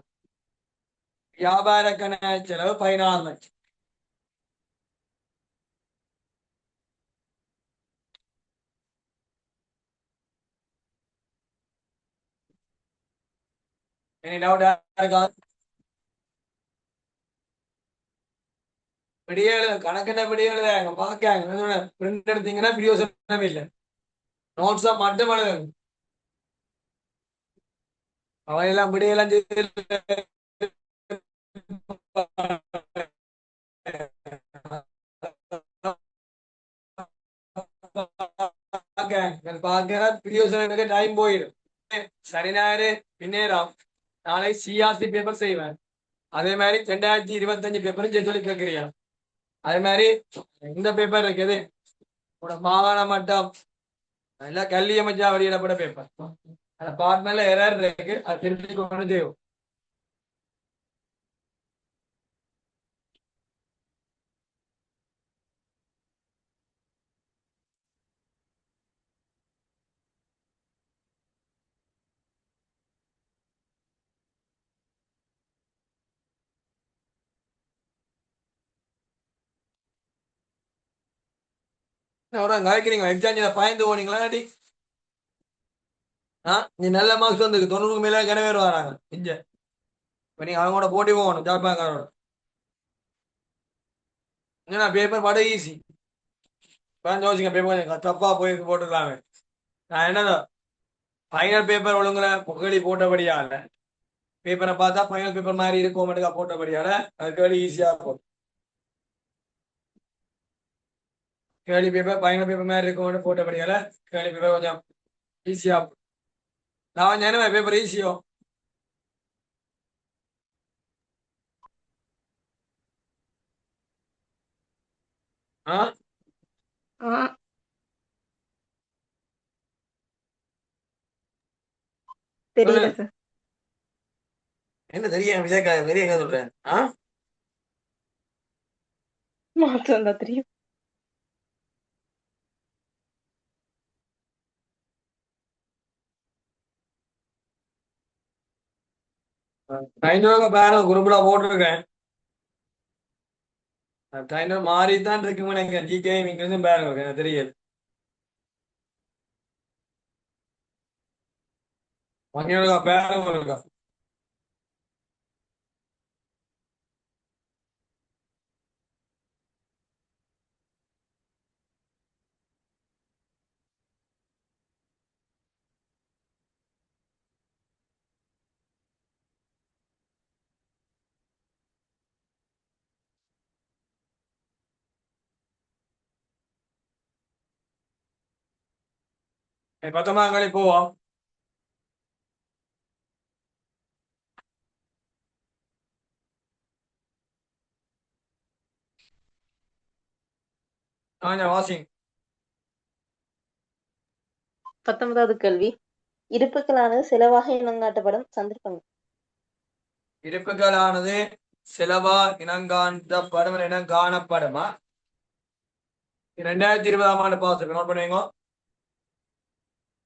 வியாபார கணக்கு செலவு 16,00,000 Any doubt இருக்கா விடியல் கணக்குன விடியல் அங்க பாக்காங்க பிரிண்ட் எடுத்தீங்கன்னா பிரியோசனம் இல்லை நோட்ஸா மட்டும் எழுதுங்க அவையெல்லாம் விடியெல்லாம் பாக்க பிரியோசனுக்கு டைம் போயிடும் சனி ஞாயிறு பின்னேறாம் நாளை சிஆர்சி பேப்பர் செய்வேன் அதே மாதிரி 2025 பேப்பரும் சொல்லி கேட்கிறியா அதே மாதிரி இந்த பேப்பர் இருக்குது மாகாண மட்டம் எல்லாம் கல்வி அமைச்சா வெளியிடப்பட பேப்பர். அந்த பார்ட்மெண்ட்ல எரர் இருக்கு, அது திருப்பி கொண்டு செய்யும். ஒரு கலைக்கிறீங்க எக்ஸாம் பயந்து போனீங்களா டி? நீ நல்ல மார்க்ஸ் வந்து 90 மேல கிணவே வராங்க இங்க. இப்ப நீங்க அவங்க கூட போட்டி போகணும் ஜாப்பாக்காரோட. ஏன்னா பேப்பர் பட ஈஸி. யோசிங்க பேப்பர் தப்பா போய் போட்டுக்கலாமே. நான் என்னதோ ஃபைனல் பேப்பர் ஒழுங்குல புகழி போட்டபடியால பேப்பரை பார்த்தா ஃபைனல் பேப்பர் மாதிரி இருக்கும் மட்டுக்கா போட்டபடியால அது கேள்வி ஈஸியா இருக்கும். கேள்வி பேப்பர் ஃபைனல் பேப்பர் மாதிரி இருக்கும் போட்டபடியால கேள்வி பேப்பர் கொஞ்சம் ஈஸியா. நான் என்ன பேப்பர் ஈஸியோ ஆ தெரியல சார். என்ன தெரியும் விஜயக்கா பெரிய சொல்றேன். மாற்றம் தான் தெரியும். பேர குரூப்ல போட்டிருக்கேன். மாறித்தான் இருக்கும் நினைக்கிறேன். ஜிகே இங்கிருந்து பேர எனக்கு தெரியாது. மணியோட பேர இருக்கா பத்தொன்பதாம் போவோம். வாசிங் 19வது கேள்வி. இருப்புக்களானது செலவாக இனங்காட்டப்படும் சந்தர்ப்பங்கள். இருப்புகளானது செலவா இனங்காண்டப்படும் இனம் காணப்படுமா? 2020ஆம் ஆண்டு பாஸ் நோட் பண்ணுவீங்க.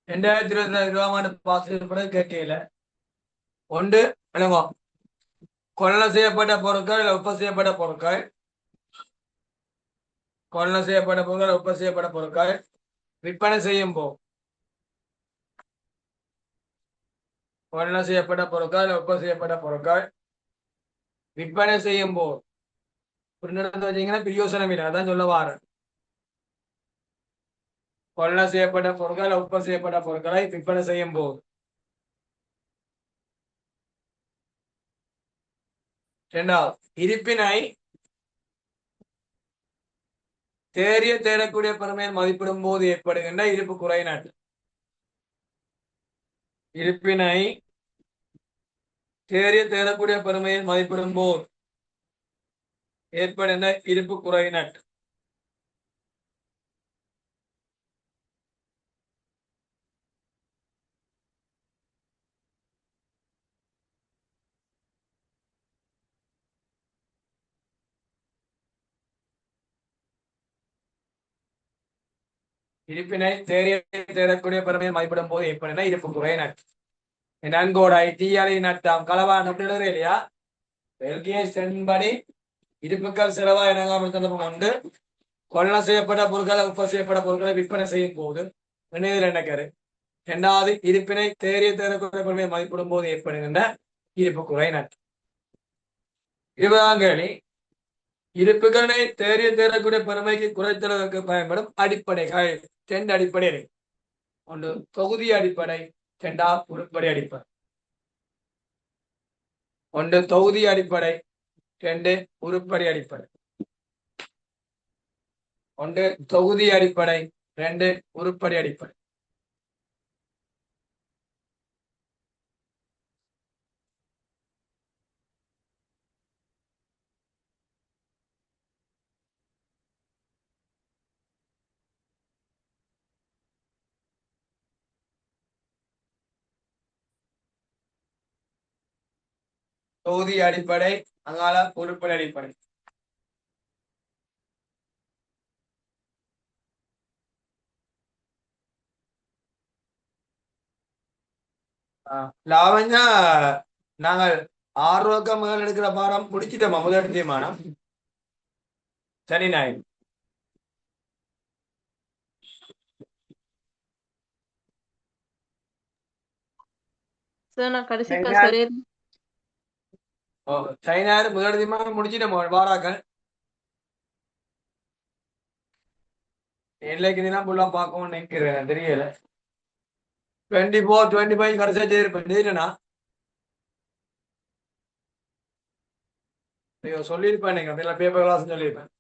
2020ஆம் ஆண்டு பாஸ் கேட்கல. ஒன்று விளங்க கொள்ளை செய்யப்பட்ட பொருட்கள் இல்லை உற்பத்தி செய்யப்பட்ட பொருட்கள். கொள்ளை செய்யப்பட்ட பொருட்கள் உற்பத்தி செய்யப்பட்ட பொருட்கள் விற்பனை செய்யும் போது கொள்ளை செய்யப்பட்ட பொருட்கள் உற்பத்தி செய்யப்பட்ட பொருட்கள் விற்பனை செய்யும் போது வச்சீங்கன்னா பிரியோசனம் இல்லை. அதான் சொல்ல வாரேன். கொள்ளை செய்யப்பட்ட பொருட்கள் உற்பத்தி செய்யப்பட்ட பொருட்களை விற்பனை செய்யும் போது. இரண்டாவது இருப்பினை தேடக்கூடிய பெருமையை மதிப்பிடும் போது ஏற்படுகின்ற இருப்பு குறைநாட்டு. இருப்பினை தேடக்கூடிய பெருமையை மதிப்பிடும் போது ஏற்படுகின்ற இருப்பு குறைநாட்டு. இருப்பினை தேடக்கூடிய பெருமையை மதிப்பிடும் போது ஏற்படுகின்ற இருப்பு குறைநாட்டு. நன்கோடாய் தீயாளி நட்டாம் களவான் அப்படி இல்லையா? படி இருப்புக்கள் செலவா இணங்காமல் சந்தர்ப்பம் உண்டு. கொள்ளை செய்யப்பட்ட பொருட்களை உற்பத்தி செய்யப்பட்ட பொருட்களை விற்பனை செய்யும் போது என்னக்காரு. இரண்டாவது இருப்பினை தேடக்கூடிய பெருமையை மதிப்பிடும் போது ஏற்படுகின்ற இருப்பு குறைநாட்டு. 20ஆம் கேள்வி இருப்புகளை தேடக்கூடிய பெருமைக்கு குறைத்தலுக்கு பயன்படும் அடிப்படைகள். 2 அடிப்படை இருக்கு. ஒன்று தொகுதி அடிப்படை, 2 உருப்படி அடிப்படை. ஒன்று தொகுதி அடிப்படை, 2 உருப்படி அடிப்படை. ஒன்று தொகுதி அடிப்படை, 2 உருப்படி அடிப்படை. தொகுதி அடிப்படை, அங்கால உறுப்பினர் அடிப்படை. லாவண்யா, நாங்கள் 6 முதல் எடுக்கிற பாடம் முடிச்சிட்டோமா? முதல் தீர்மானம் சரி நாய். சார் நான் கடைசி சரி கிளாஸ் ஒரே சரி நாய் முதல் தீர்மானம் முடிச்சிட்டோமா வாராக்கள்? இல்லைக்கு தினம் ஃபுல்லா பார்க்கவும் நினைக்கிறேன், தெரியல. 24, 25 கடைசியா செய்திருப்பேன், தெரியலண்ணா. ஐயோ சொல்லியிருப்பேன், நீங்க பேப்பர் கிளாஸ் சொல்லியிருப்பேன்.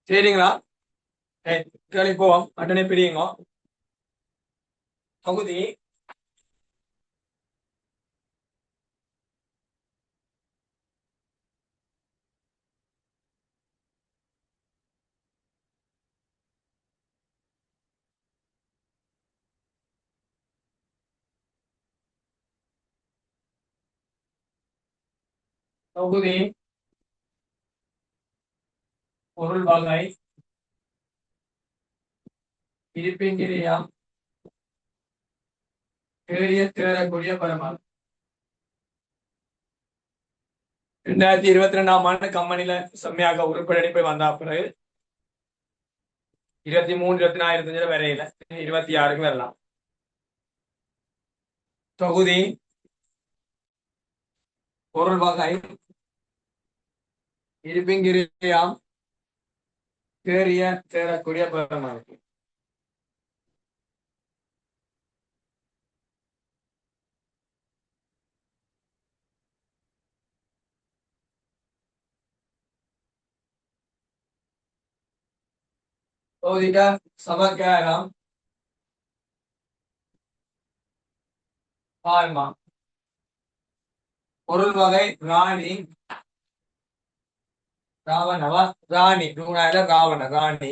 சரிங்களா? கேள்வி போவோம். அட்டனை பிரியுங்க. தொகுதி தொகுதி பொருள் வகை இருப்பின் கிரியா தேடிய தேடக்கூடிய பரமால் 2022ஆம் ஆண்டு கம்பெனில செம்மையாக உருப்படி போய் வந்தா பிறகு 23 24 வரையில 26க்கு வரலாம். தொகுதி பொருள் வகை இருப்பிங்கிரியாம் தேறிய தேடக்கூடிய பரமால் தொகுதிக சமக்காரம் பால்மா பொருள் வகை ராணி ராவணவா ராணி ராவண ராணி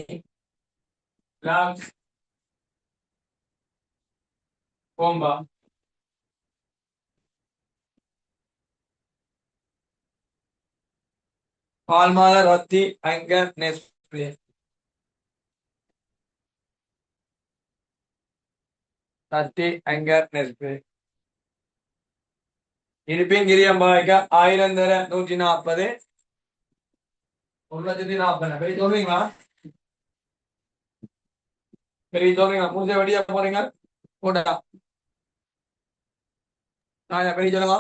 கோம்பா பால்மால ரொத்தி அங்கர் நெஸ்பிளே ரத்தி அங்கர் நெஸ்பிளே இருப்பின் கிரியம்பாய்க்க 1000 தர 140 1,40,000 பெரிய சொல்றீங்களா பெரிய சொல்றீங்களா முடிஞ்ச வழியா போறீங்க போட்டா பெரிய சொல்லுங்க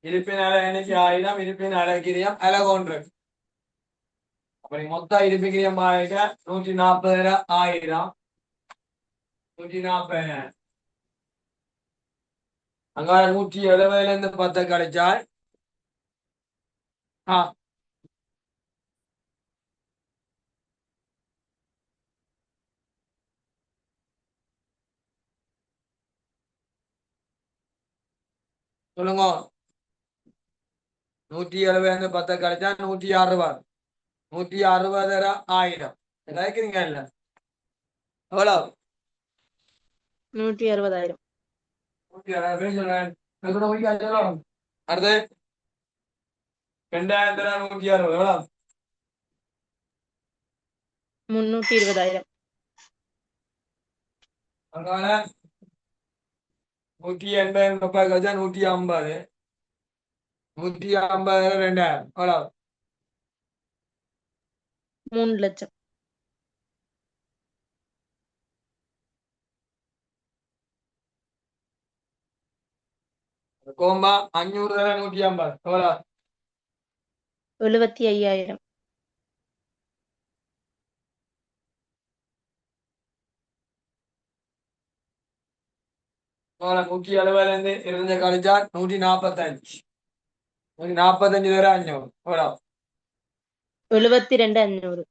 இருப்பின் அலை எண்ணிக்கை 1000 இருப்பின் அலைகிரியம் அலகொன்று அப்படி மொத்தம் இருப்பின் கிரியம்பாய்க்க 140 1000 140 அங்கால 170 இருந்து 10 கிடைச்சால் சொல்லுங்க 170 இருந்து 10 கிடைச்சா 160 160 1000 நினைக்கிறீங்க இல்ல எவ்வளவு 160,000 அடுத்து 2000 160 எவ்வளவு 320,000 அதனால 180 ரூபாய் கழிச்சா 150 150 2000 எவ்வளவு 3 லட்சம் கோம்பா 500 150 எவ்வளவு 75,000 170 இருந்து இருந்த கழிச்சா 145 145 தர 500 எவ்வளவு 72,500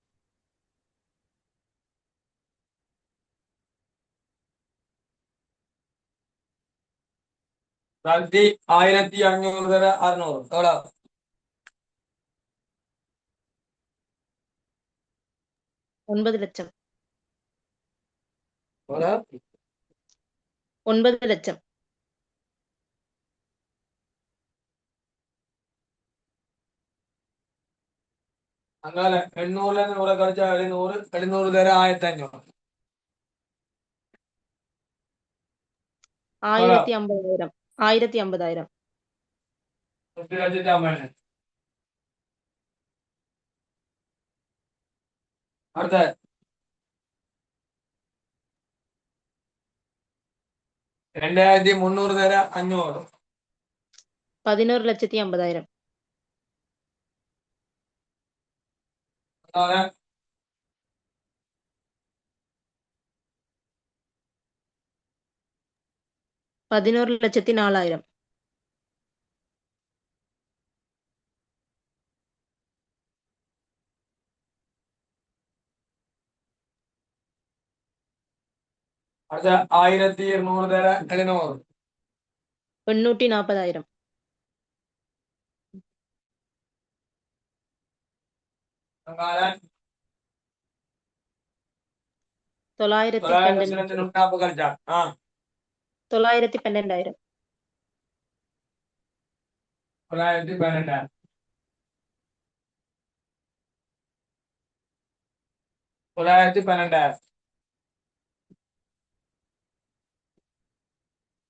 ரத்தி 1500 தர 600 எவ்வளவு 9 லட்சம் எவ்வளவு 9 லட்சம் அங்கால 800 இருந்து 100 கழிச்சா 700 700 தர 1500 1,50,000 1,50,000 அடுத்த 2300 தர 500 11,50,000 அங்கால 11,04,000 அடுத்த 1200 தர 700 840,000 அங்கால 912,000 940 கழிச்சா 912,000 912 912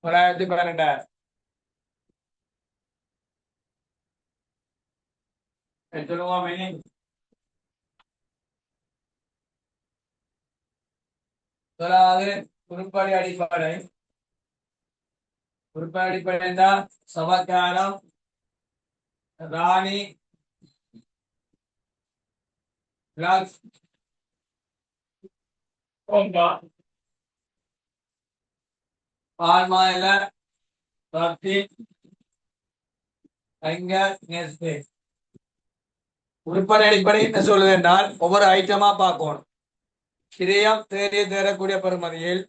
1,12,000. சொல்லுங்க மீனிங். முதலாவது உருப்படி அடிப்படை. உருப்படி அடிப்படை என்றால் சமாச்சாரம், ராணி, பிளஸ் ஒன்பா, பால்மாயில பருத்தி, அங்க நெஸ்பே. உருப்படி அடிப்படை என்ன சொல்லுது என்றால் ஒவ்வொரு ஐட்டமா பார்க்கணும். கிரியம் தேரக்கூடிய பெறுமதியில்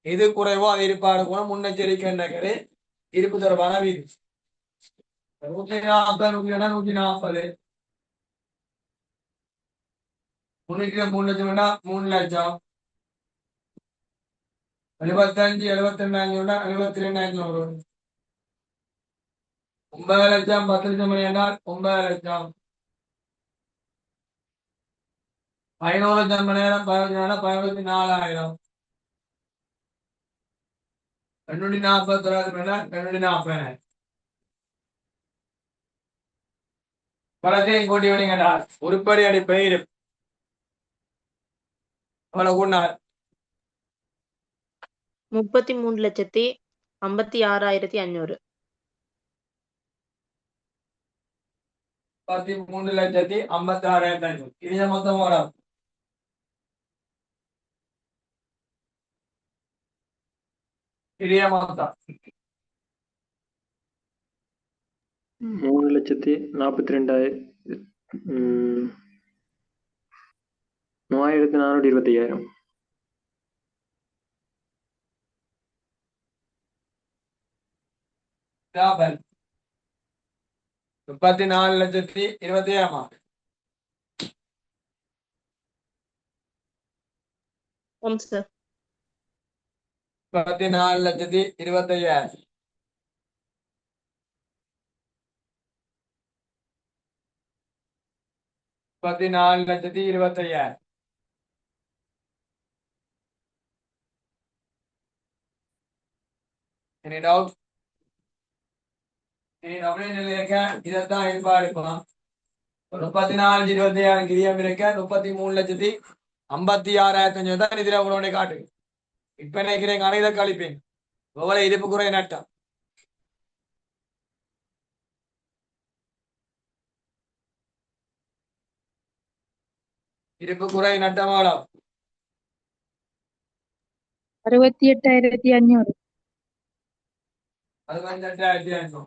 எது குறைவோ அது இருப்பாடு கூட முன்னெச்சரிக்கை நகரு இருப்பு தொடர்பான வீதி. 140, 140, 3,00,000 3,00,000, 75, 72,500 72,500, 9,00,000 10,00,000 என்றால் 9,00,000, 11,000 மணி நேரம் 14,400, 240 240 பலத்தையும் கூட்டி விடுங்கடா. உருப்படி அடிப்படை இருப்பு அவ்வளவு கூட்டினார் 33,56,500. 33,56,500. இது மொத்தம் வரும். பெரிய மொத்தம் 3,42,000 3,425,000. லாபம் 34,27,000. ஆம் சார். 34,25,000. 34,25,000. Any doubt? இதைத்தான் இருப்பாடுக்கலாம். 34,25,000 கிரியம் இருக்க 33,56,500 தான் இதுல உங்களோட காட்டு. இப்ப நினைக்கிறேன் இதை கழிப்பேன். எவ்வளவு இருப்பு குறை நட்டம். இருப்பு குறை நட்டம் எவ்வளவு? 68,500. 68,500.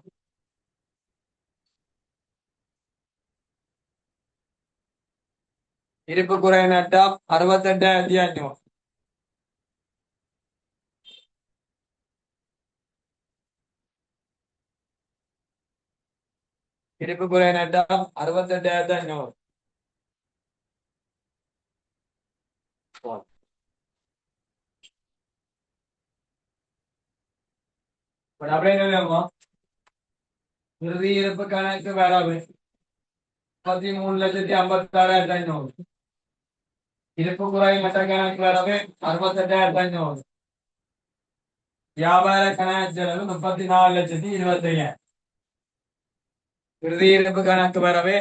இருப்பு குறை நட்டம் 68,500. இருப்பு குறை நட்டம் 68,500. அப்படியே இறுதி இருப்பு கணக்கு வரவு 33,56,500. இருப்பு குறை மற்ற கணக்கு வரவு 68,500. வியாபார கணக்கு செலவு 34,25,000. இறுதி இருப்பு கணக்கு வரவு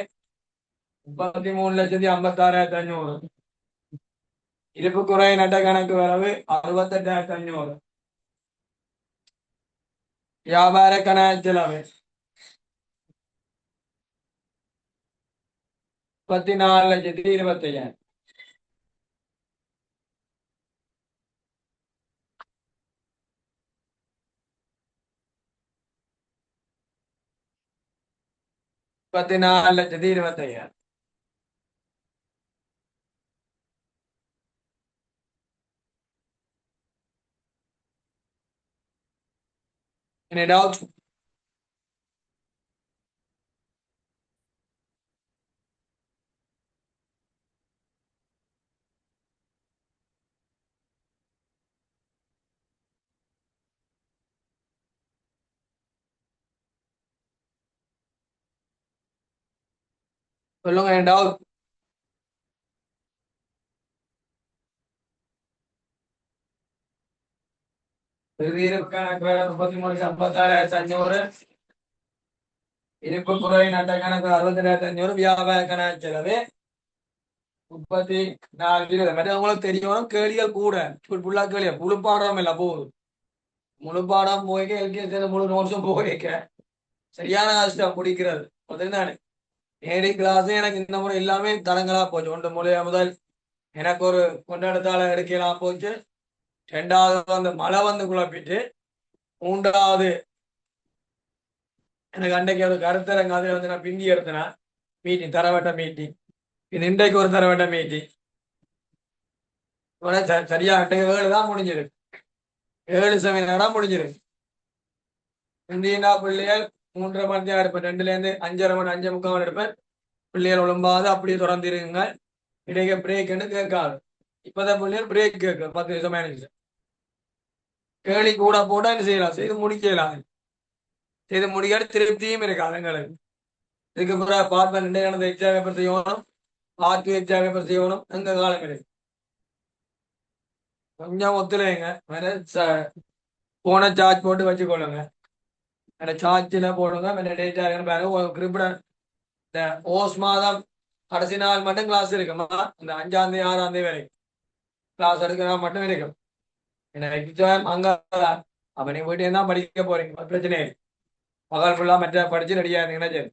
33,56,500. இருப்பு குறை நட்ட கணக்கு வரவு 68,500. வியாபார கணக்கு செலவு 34,25,000. $34,25,000. Any doubt? சொல்லுங்க any doubt? இருப்பு கணக்கு 33,56,500. இருப்பு குறை நட்ட கணக்கு 62,500. வியாபார கணக்கு செலவு 34,20. மற்ற உங்களுக்கு தெரியும் கேள்விகள் கூட ஃபுல்லா கேள்வி முழு பாடம் இல்ல போகுது. முழு பாடம் போய்க்க எல்கேஜி முழு நோட்ஸும் போய்க்க சரியான கஷ்டம் முடிக்கிறது அதுதானே. நேரடி கிளாஸ் எனக்கு இந்த முறை எல்லாமே தடங்களா போச்சு. ஒன்று மூலையா முதல் எனக்கு ஒரு கொண்டாடத்தால எடுக்கலாம் போச்சு. ரெண்டாவது வந்து மழை வந்து குழப்பிட்டு, மூன்றாவது எனக்கு அன்றைக்கு ஒரு கருத்தரங்க அதில் வந்து நான் பிந்தி எடுத்தேன் மீட்டிங், தரவட்ட மீட்டிங். இது இன்றைக்கு ஒரு தரவட்ட மீட்டிங். சரியா 7 தான் முடிஞ்சிருக்கு. 7 செமினாரா முடிஞ்சிருக்கு. இந்தியா பிள்ளைகள் 3:30 மணி தான் எடுப்பேன். 2லேருந்து 5:30 மணி 5:45 எடுப்பேன். பிள்ளைகள் ஒழும்பாது அப்படியே தொடர்ந்துருங்க. இடையே பிரேக்னு கேட்காது. இப்பதான் பிள்ளைகள் பிரேக் கேட்கு 10 நிமிஷம் 15 நிமிஷம். கேள்வி கூட போட்டா என்ன செய்யலாம், செய்து முடிக்கலாம். செய்து முடிக்காது திருப்தியும் இருக்காது எங்களுக்கு. இதுக்கு பிறகு பார்ட்மெண்ட் எக்ஸாம் பேப்பர் செய்யணும், பார்ட் 2 எக்ஸாம் பேப்பர் செய்யணும். எங்க காலம் இருக்கு கொஞ்சம் ஒத்துழைங்க. போன சார்ஜ் போட்டு வச்சுக்கொள்ளுங்க. அந்த சார்ஜில் போடுங்க. டேட்டா பாருங்க. குறிப்பிட இந்த ஓஸ் மாதம் கடைசி நாள் மட்டும் கிளாஸ் இருக்குமா, இந்த 5ஆம் தேதி 6ஆம் தேதி வரைக்கும் கிளாஸ் எடுக்கிறா மட்டும் இருக்கும். எக்ஸாம் அங்க அப்ப நீங்க போயிட்டு என்ன படிக்க போறீங்க, பிரச்சனை இல்லை. பகல் ஃபுல்லா மற்ற படிச்சு ரெடியா இருந்தீங்கன்னா சரி.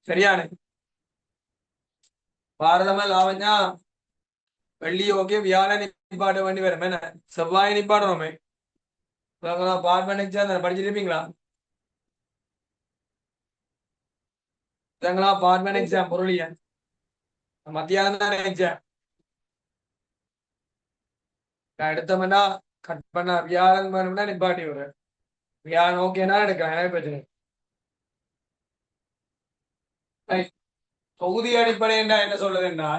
சரியான பாரதமா லாவஞ்சா வெள்ளி ஓகே, வியாழன் நிப்பாட்ட வேண்டி வரும். என்ன செவ்வாய் நிப்பாடணுமே. பார்ட்மெண்ட் எக்ஸாம் படிச்சிருப்பீங்களா? பார்ட்மெண்ட் எக்ஸாம் பொருளிய மத்தியானம் தான் எக்ஸாம். எடுத்தோம்னா கட் பண்ண வியாழன் வேணும்னா நிப்பாட்டி விடுறேன். வியாழன் ஓகேனா எடுக்கிறேன், எனக்கு பிரச்சனை. தொகுதி அடிப்படை என்ன சொல்லுதுன்னா,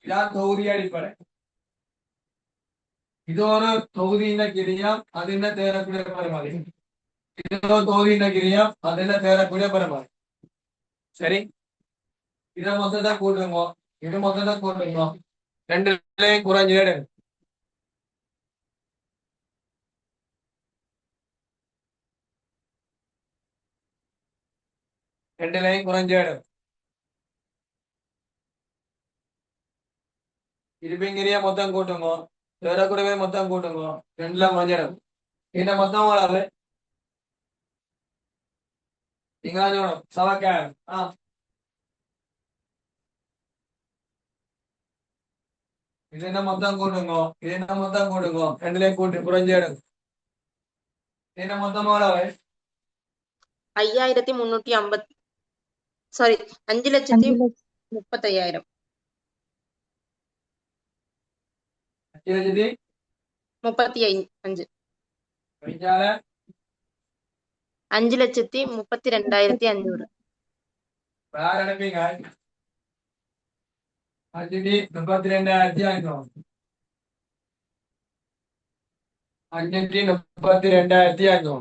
இதான் தொகுதி அடிப்படை. இது ஒரு தொகுதியின் கிரியம், அது என்ன தேரக்கூடிய பெருமாறு. இது ஒரு தொகுதியின் கிரியம், அது என்ன தேரக்கூடிய பெருமாறு. சரி, இதை மொத்தத்தை கூட்டுங்க, இது மொத்தத்தை கூட்டுங்க. 2லையும் குறைஞ்சு எடுங்க. இருப்பிங்கிறிய மொத்தம் கூட்டுங்க, தேரக்கூடிய மொத்தம் கூட்டுங்க. 2ல குறைஞ்சு எடுங்க. இந்த மொத்தம் வராது நீங்க சவக்க இது என்ன மொத்தம் கூட்டுங்க, இது என்ன மொத்தம் கூட்டுங்க. 2லையும் கூட்டு குறைஞ்சு எடுங்க. என்ன மொத்தம் வராது 5,350 சாரி 5,35,000. 35 5,32,500. வேற அனுப்பிங்க. 5,32,500. 5,32,500.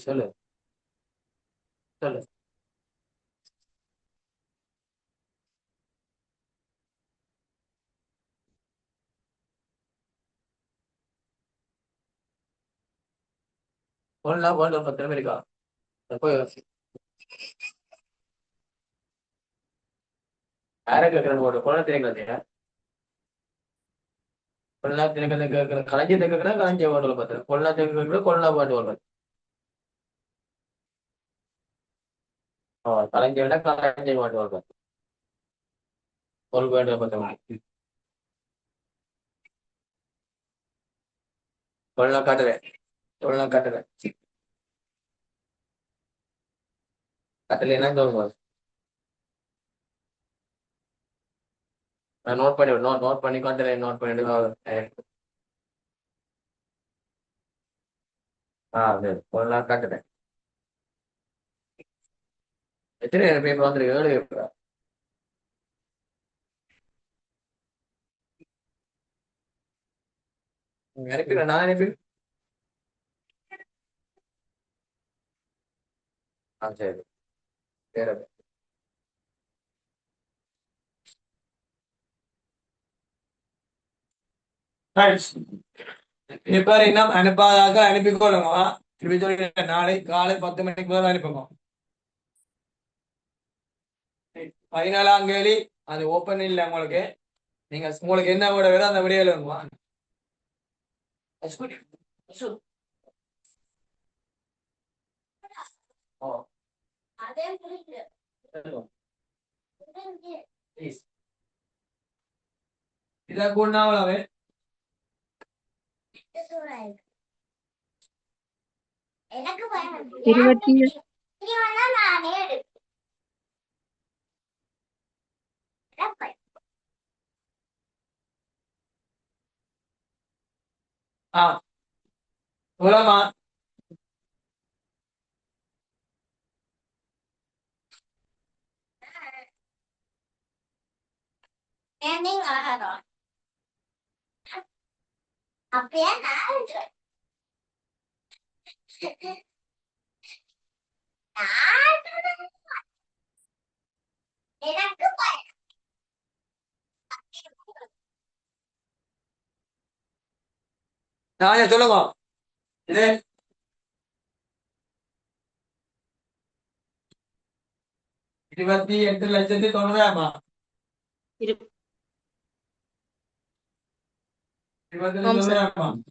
சொல்லு சொல்லு. போடலாம் 10 நிமிடம் இருக்கா போய் யாரை கேட்கறேன்னு போட்டு கொள்ள தெரியுங்க. கொள்ளா தினக்கதை கேட்கற களஞ்சியத்தை கேட்கறா களஞ்சிய பாட்டு பார்த்தேன். கொள்ளா கேட்கற கொள்ளா பாட்டு வருது. களஞ்சிய விட களஞ்சிய பாட்டு வருது. ஒரு பாட்டு பார்த்தேன். கொள்ளா காட்டுறேன், கொள்ளா காட்டுறேன். கட்டலைன்னா தோணுங்க. நான் நோட் பண்ணி நோட் பண்ணி காட்டுறேன். நோட் பண்ணிட்டு கொள்ளா காட்டுறேன். எத்தனை பேப்பர் வந்துருக்கு? 7 பேப்பரா? அனுப்பிடுறேன், நான் அனுப்பி. சரி சரி. Right. இப்ப இன்னும் அனுப்பாதாக அனுப்பிக்கொள்ளுங்க திருப்பி சொல்லி நாளை காலை 10 மணிக்கு முதல் அனுப்புங்க 14ஆம் தேதி அது ஓப்பன் இல்லை உங்களுக்கு நீங்க உங்களுக்கு என்ன விட வேற அந்த விடையில இதை கூடாவே இருபத்தி மூலமா நான் சொல்லுங்க இது 28,90,000 இரு- 28,90,000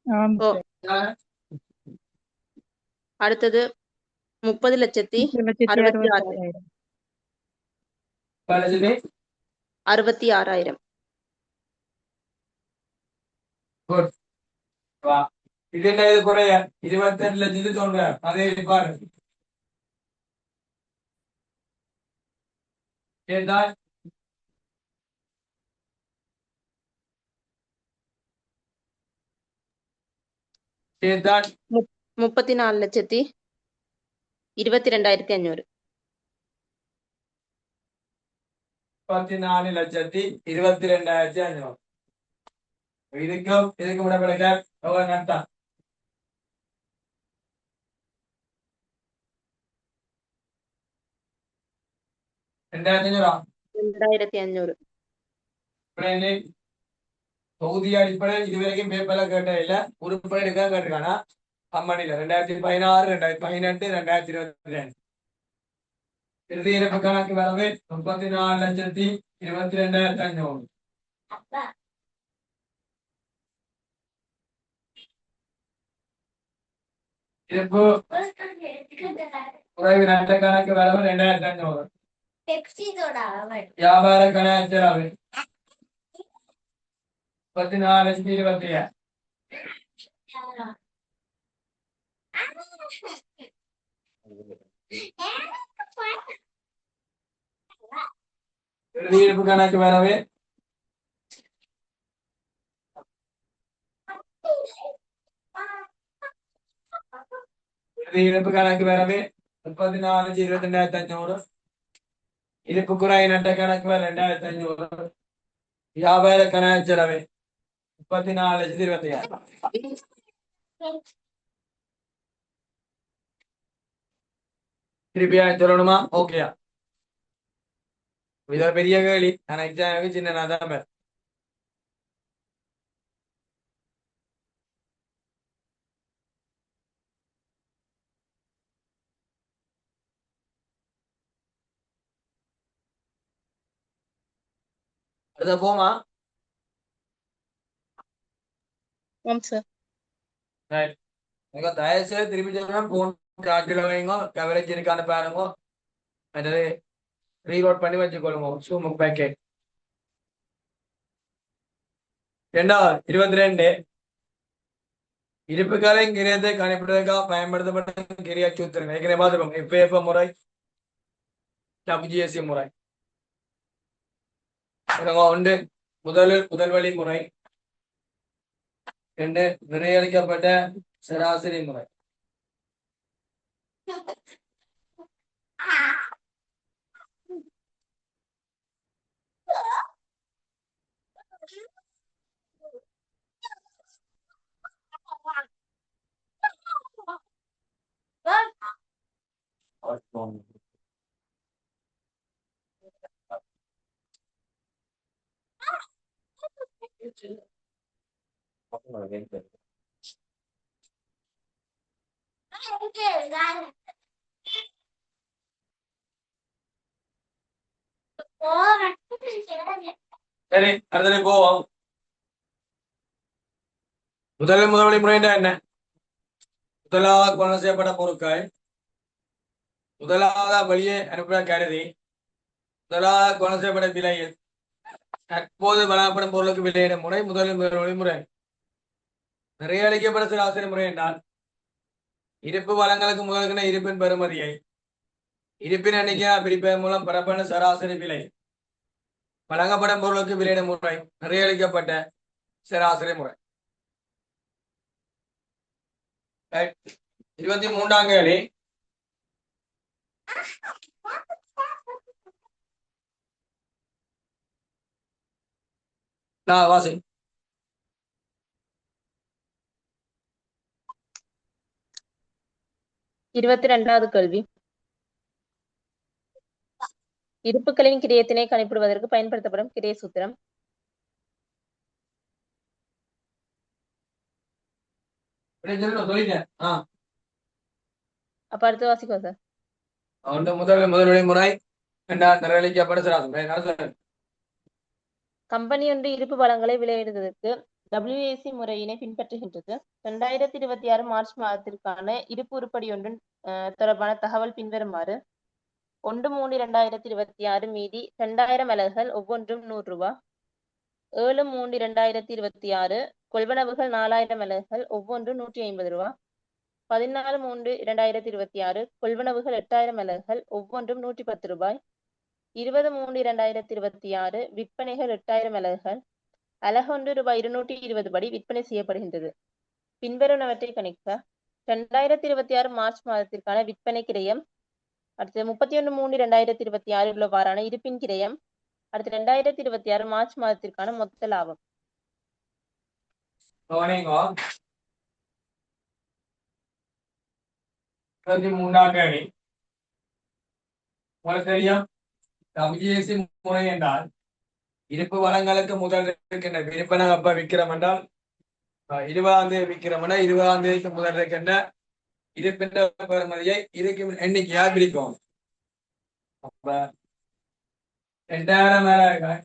ஆம் ஓ, சார். அடுத்தது 30,66,000 66,000 குட் வா இது என்ன இது குறைய 28,90,000 அதே பாரு கேட்டால் கேட்டால் 34,22,500 34,22,500 இதுக்கும் விட கிடைக்க எவ்வளவு நட்டம் 2,500 2,500 தொகுதி அடிப்படையில் இதுவரைக்கும் பேப்பர்ல கேட்ட இல்ல உறுப்பினர் எடுக்க கேட்டிருக்கானா கம்பெனில 2016 2018 2022 இறுதி இறப்பு கணக்கு வரவு 34,22,500 இருப்பு குறைவு நட்ட கணக்கு வரவு 2,500 வியாபார கணக்கு செலவு 34,27,000 இறுதி இருப்பு கணக்கு வரவு இறுதி இருப்பு கணக்கு வரவு 34,22,500 இருப்பு குறை நட்ட கணக்கு வரவு 2,500 வியாபார கணக்கு செலவு 34,27,000 திருப்பியா சொல்லணுமா ஓகேயா இத பெரிய கேள்வி ஆனா எக்ஸாமுக்கு சின்ன தான் அடுத்த போமா ஆம் சார் ரைட் உங்க தயவு செய்து திருப்பி சொல்றேன் போன் காட்டில வைங்க கவரேஜ் இருக்கான்னு பாருங்க மற்றது ரீலோட் பண்ணி வச்சுக்கொள்ளுங்க சூம் பேக்கெட் 22 இருப்புகளை கிரியத்தை கணிப்பிடுவதற்காக பயன்படுத்தப்பட்ட கிரியா சூத்திரங்கள் ஏற்கனவே பார்த்துக்கோங்க இப்ப முறை WGSC முறை ஒன்று முதல் வழி முறை 2 விரையளிக்கப்பட்ட சராசரி முறை சரி, அடுத்தது போவோம். முதல் முறை என்ன? முதலாவது கொண்டு செய்யப்பட்ட பொருட்கள் முதலாவது வெளியே அனுப்ப கருதி முதலாவது கொண்டு செய்யப்பட்ட விலையில் தற்போது வழங்கப்படும் பொருளுக்கு விலையிடும் முறை முதல் முறை. நிறைய அளிக்கப்பட்ட சராசரி முறை என்றால் இருப்பு வளங்களுக்கு முதல்கின இருப்பின் பெறுமதியை இருப்பின் எண்ணிக்கை பிரிப்பதன் மூலம் பெறப்பட்ட சராசரி விலை வழங்கப்படும் பொருளுக்கு விலையிடும் முறை நிறைய அளிக்கப்பட்ட சராசரி முறை. 23ஆம் கேள்வி. வாசி. 22வது கேள்வி. இருப்புக்களின் கிரயத்தினை கணிப்பிடுவதற்கு பயன்படுத்தப்படும் கிரய சூத்திரம். சொல்லிட்டேன். அப்ப அடுத்து வாசிக்கோ சார். முதல் முறை என்றால் நிறைவேற்றப்பட்ட சராசரி. கம்பெனி ஒன்று இருப்பு வளங்களை விலையிடுவதற்கு WAC முறையினை பின்பற்றுகின்றது. 2026 மார்ச் மாதத்திற்கான இருப்பு உருப்படி ஒன்றின் தொடர்பான தகவல் பின்வருமாறு. 1/3/2026 மீதி 2000 அலகுகள் ஒவ்வொன்றும் 100 ரூபாய். 7/3/2026 கொள்வனவுகள் 4000 அலகுகள் ஒவ்வொன்றும் 150 ரூபாய். 14/3/2026 கொள்வனவுகள் 8000 அலகுகள் ஒவ்வொன்றும் 110 ரூபாய். 20/3/2026 விற்பனைகள் 8000 அலகுகள் அலகொன்று ரூபாய் 220 படி விற்பனை செய்யப்படுகின்றது. பின்வருவனவற்றை கணிக்க. 2026 மார்ச் மாதத்திற்கான விற்பனை கிரயம். அடுத்து 31/3/2026 உள்ளவாறான இருப்பின் கிரயம். அடுத்து 2026 மார்ச் மாதத்திற்கான மொத்த லாபம். 23ஆம் கேள்வி. உங்களுக்கு தெரியும் WAC முறை என்றால் இருப்பு வளங்களுக்கு முதல் இருக்கின்ற விற்பனை அப்ப விற்கிறோம் என்றால் 20ஆம் தேதி விற்கிறோம் என்றால் 20ஆம் தேதிக்கு முதல் இருக்கின்ற இருப்பின்ற பெறுமதியை இருக்கும் எண்ணிக்கையா பிரிக்கும். அப்ப 2000 அலகுகள்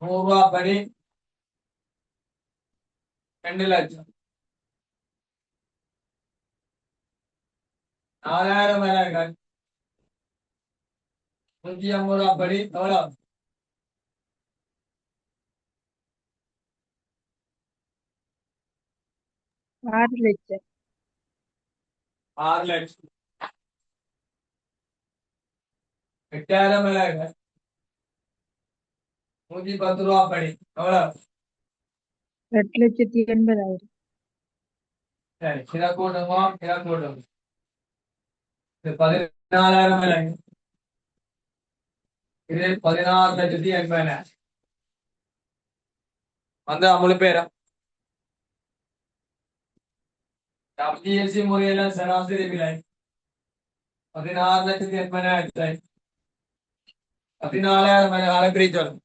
100 ரூபாய் படி 2 லட்சம். 4000 அலகுகள் 150 ரூபாய் படி எவ்வளவு? 6 லட்சம். 6 லட்சம். 8000 அலகுகள் 110 ரூபாய் படி எவ்வளவு? 8,80,000. சரி, இதை கூட்டுங்க, இதை கூட்டுங்க. 14,000 அலகு. இது 16,80,000. வந்து அமுழு பேரும் WAC முறையில சராசரி விலை 16,80,000. 14,000 பிரிச்சோம்.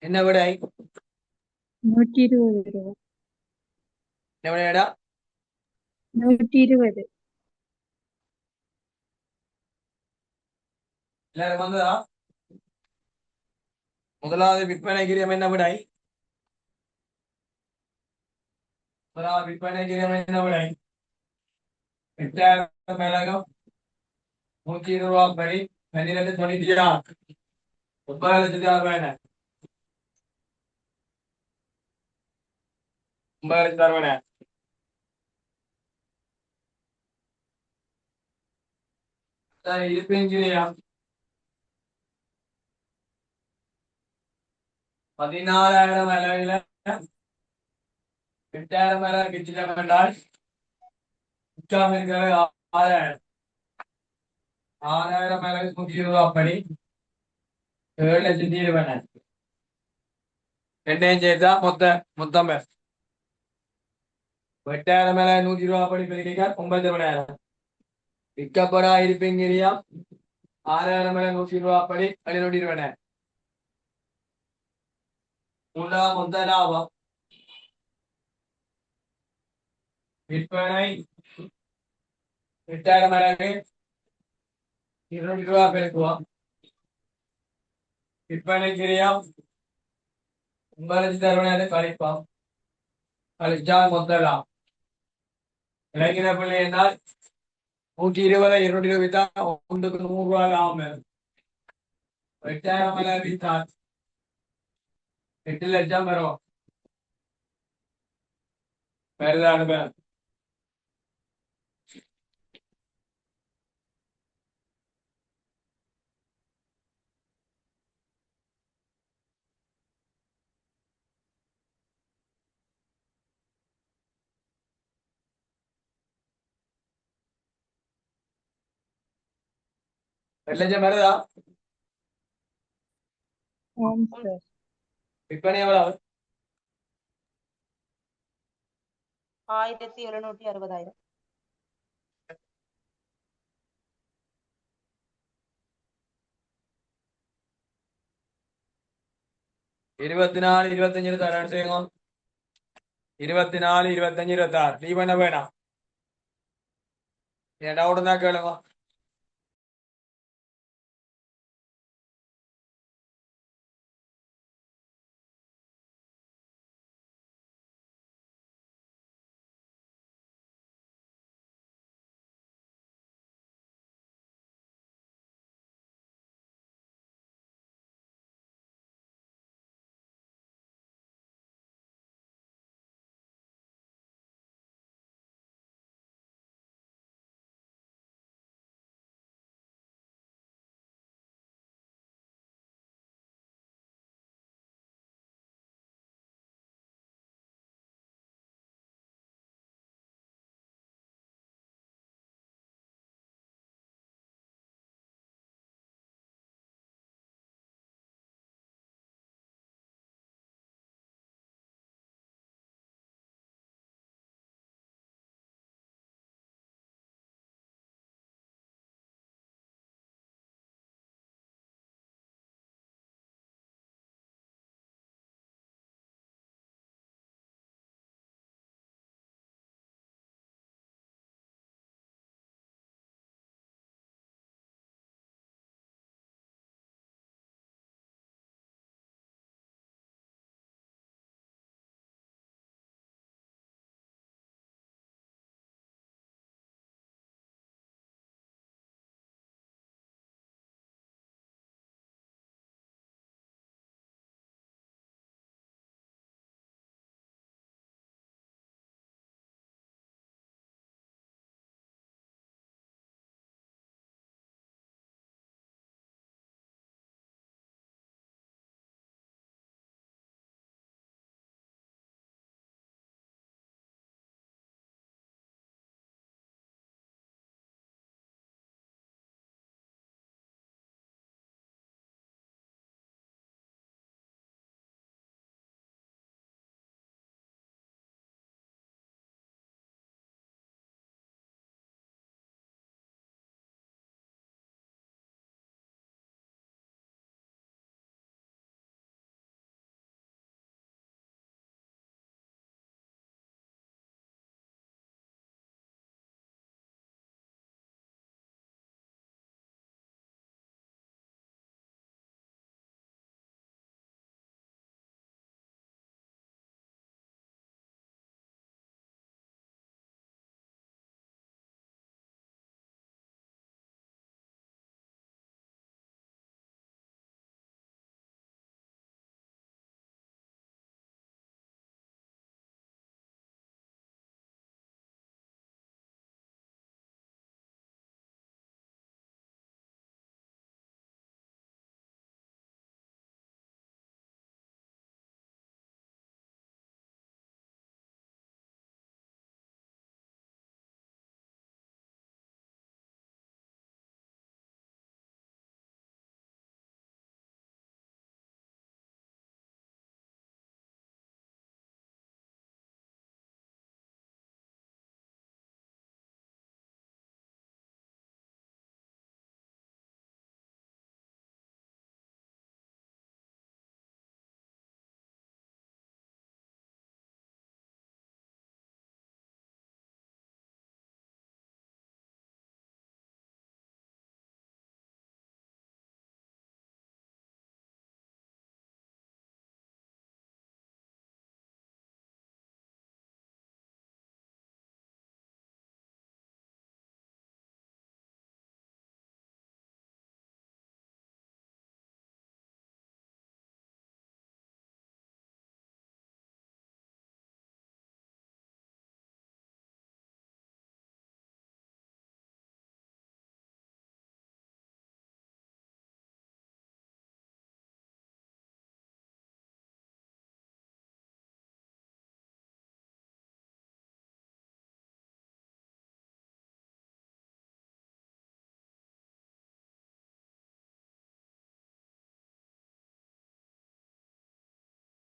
என்ன விடை? 120 ரூபா. என்ன விடைடா? 120. எல்லாரும் வந்ததா? முதலாவது விற்பனை கிரியம் என்ன விடை? முதலாவது விற்பனை கிரியம் என்ன விடை? 8000 அலகம் 120 ரூபாய் படி 12,96. 9,60,000. 9,60,000. இருப்பின் கிரியம் 14,000 அலகுல 8,000 அலகு கிச்சிடம் என்றால் விற்காம இருக்கிறது 6000. 6000 மேல 120 அப்படி 7,20,000. ரெண்டையும் சேர்த்தா மொத்தம் 8,000 மேல 120 அப்படி பெருக்கிக்க 9,000. விற்கப்படா இருப்பீங்கரியா 6,000 மேல 120 அப்படி 7,20,000. மூன்றாம் மொத்த லாபம் விற்பனை 8,000 மடங்கு 200 பெருக்குவோம். விற்பனை கிரியம் 9,60,000 கழிப்போம். கழிச்சால் மொத்த லாபம் இலக்கின பிள்ளை என்றால் 120 220 வித்தால் ஒன்றுக்கு 100 ரூபாய் லாபம் வரும். 8,000 மேல வித்தால் 8 லட்சம் வரும். வருதானு பேர் லட்சம் வருதா? ஆம் சார். விற்பனை எவ்வளவு? 1,760,000. இருபத்தி நாலு 25 26 செய்யுங்க. 24 25 26 நீ பண்ண வேணாம். என் டவுட் தான் கேளுங்க.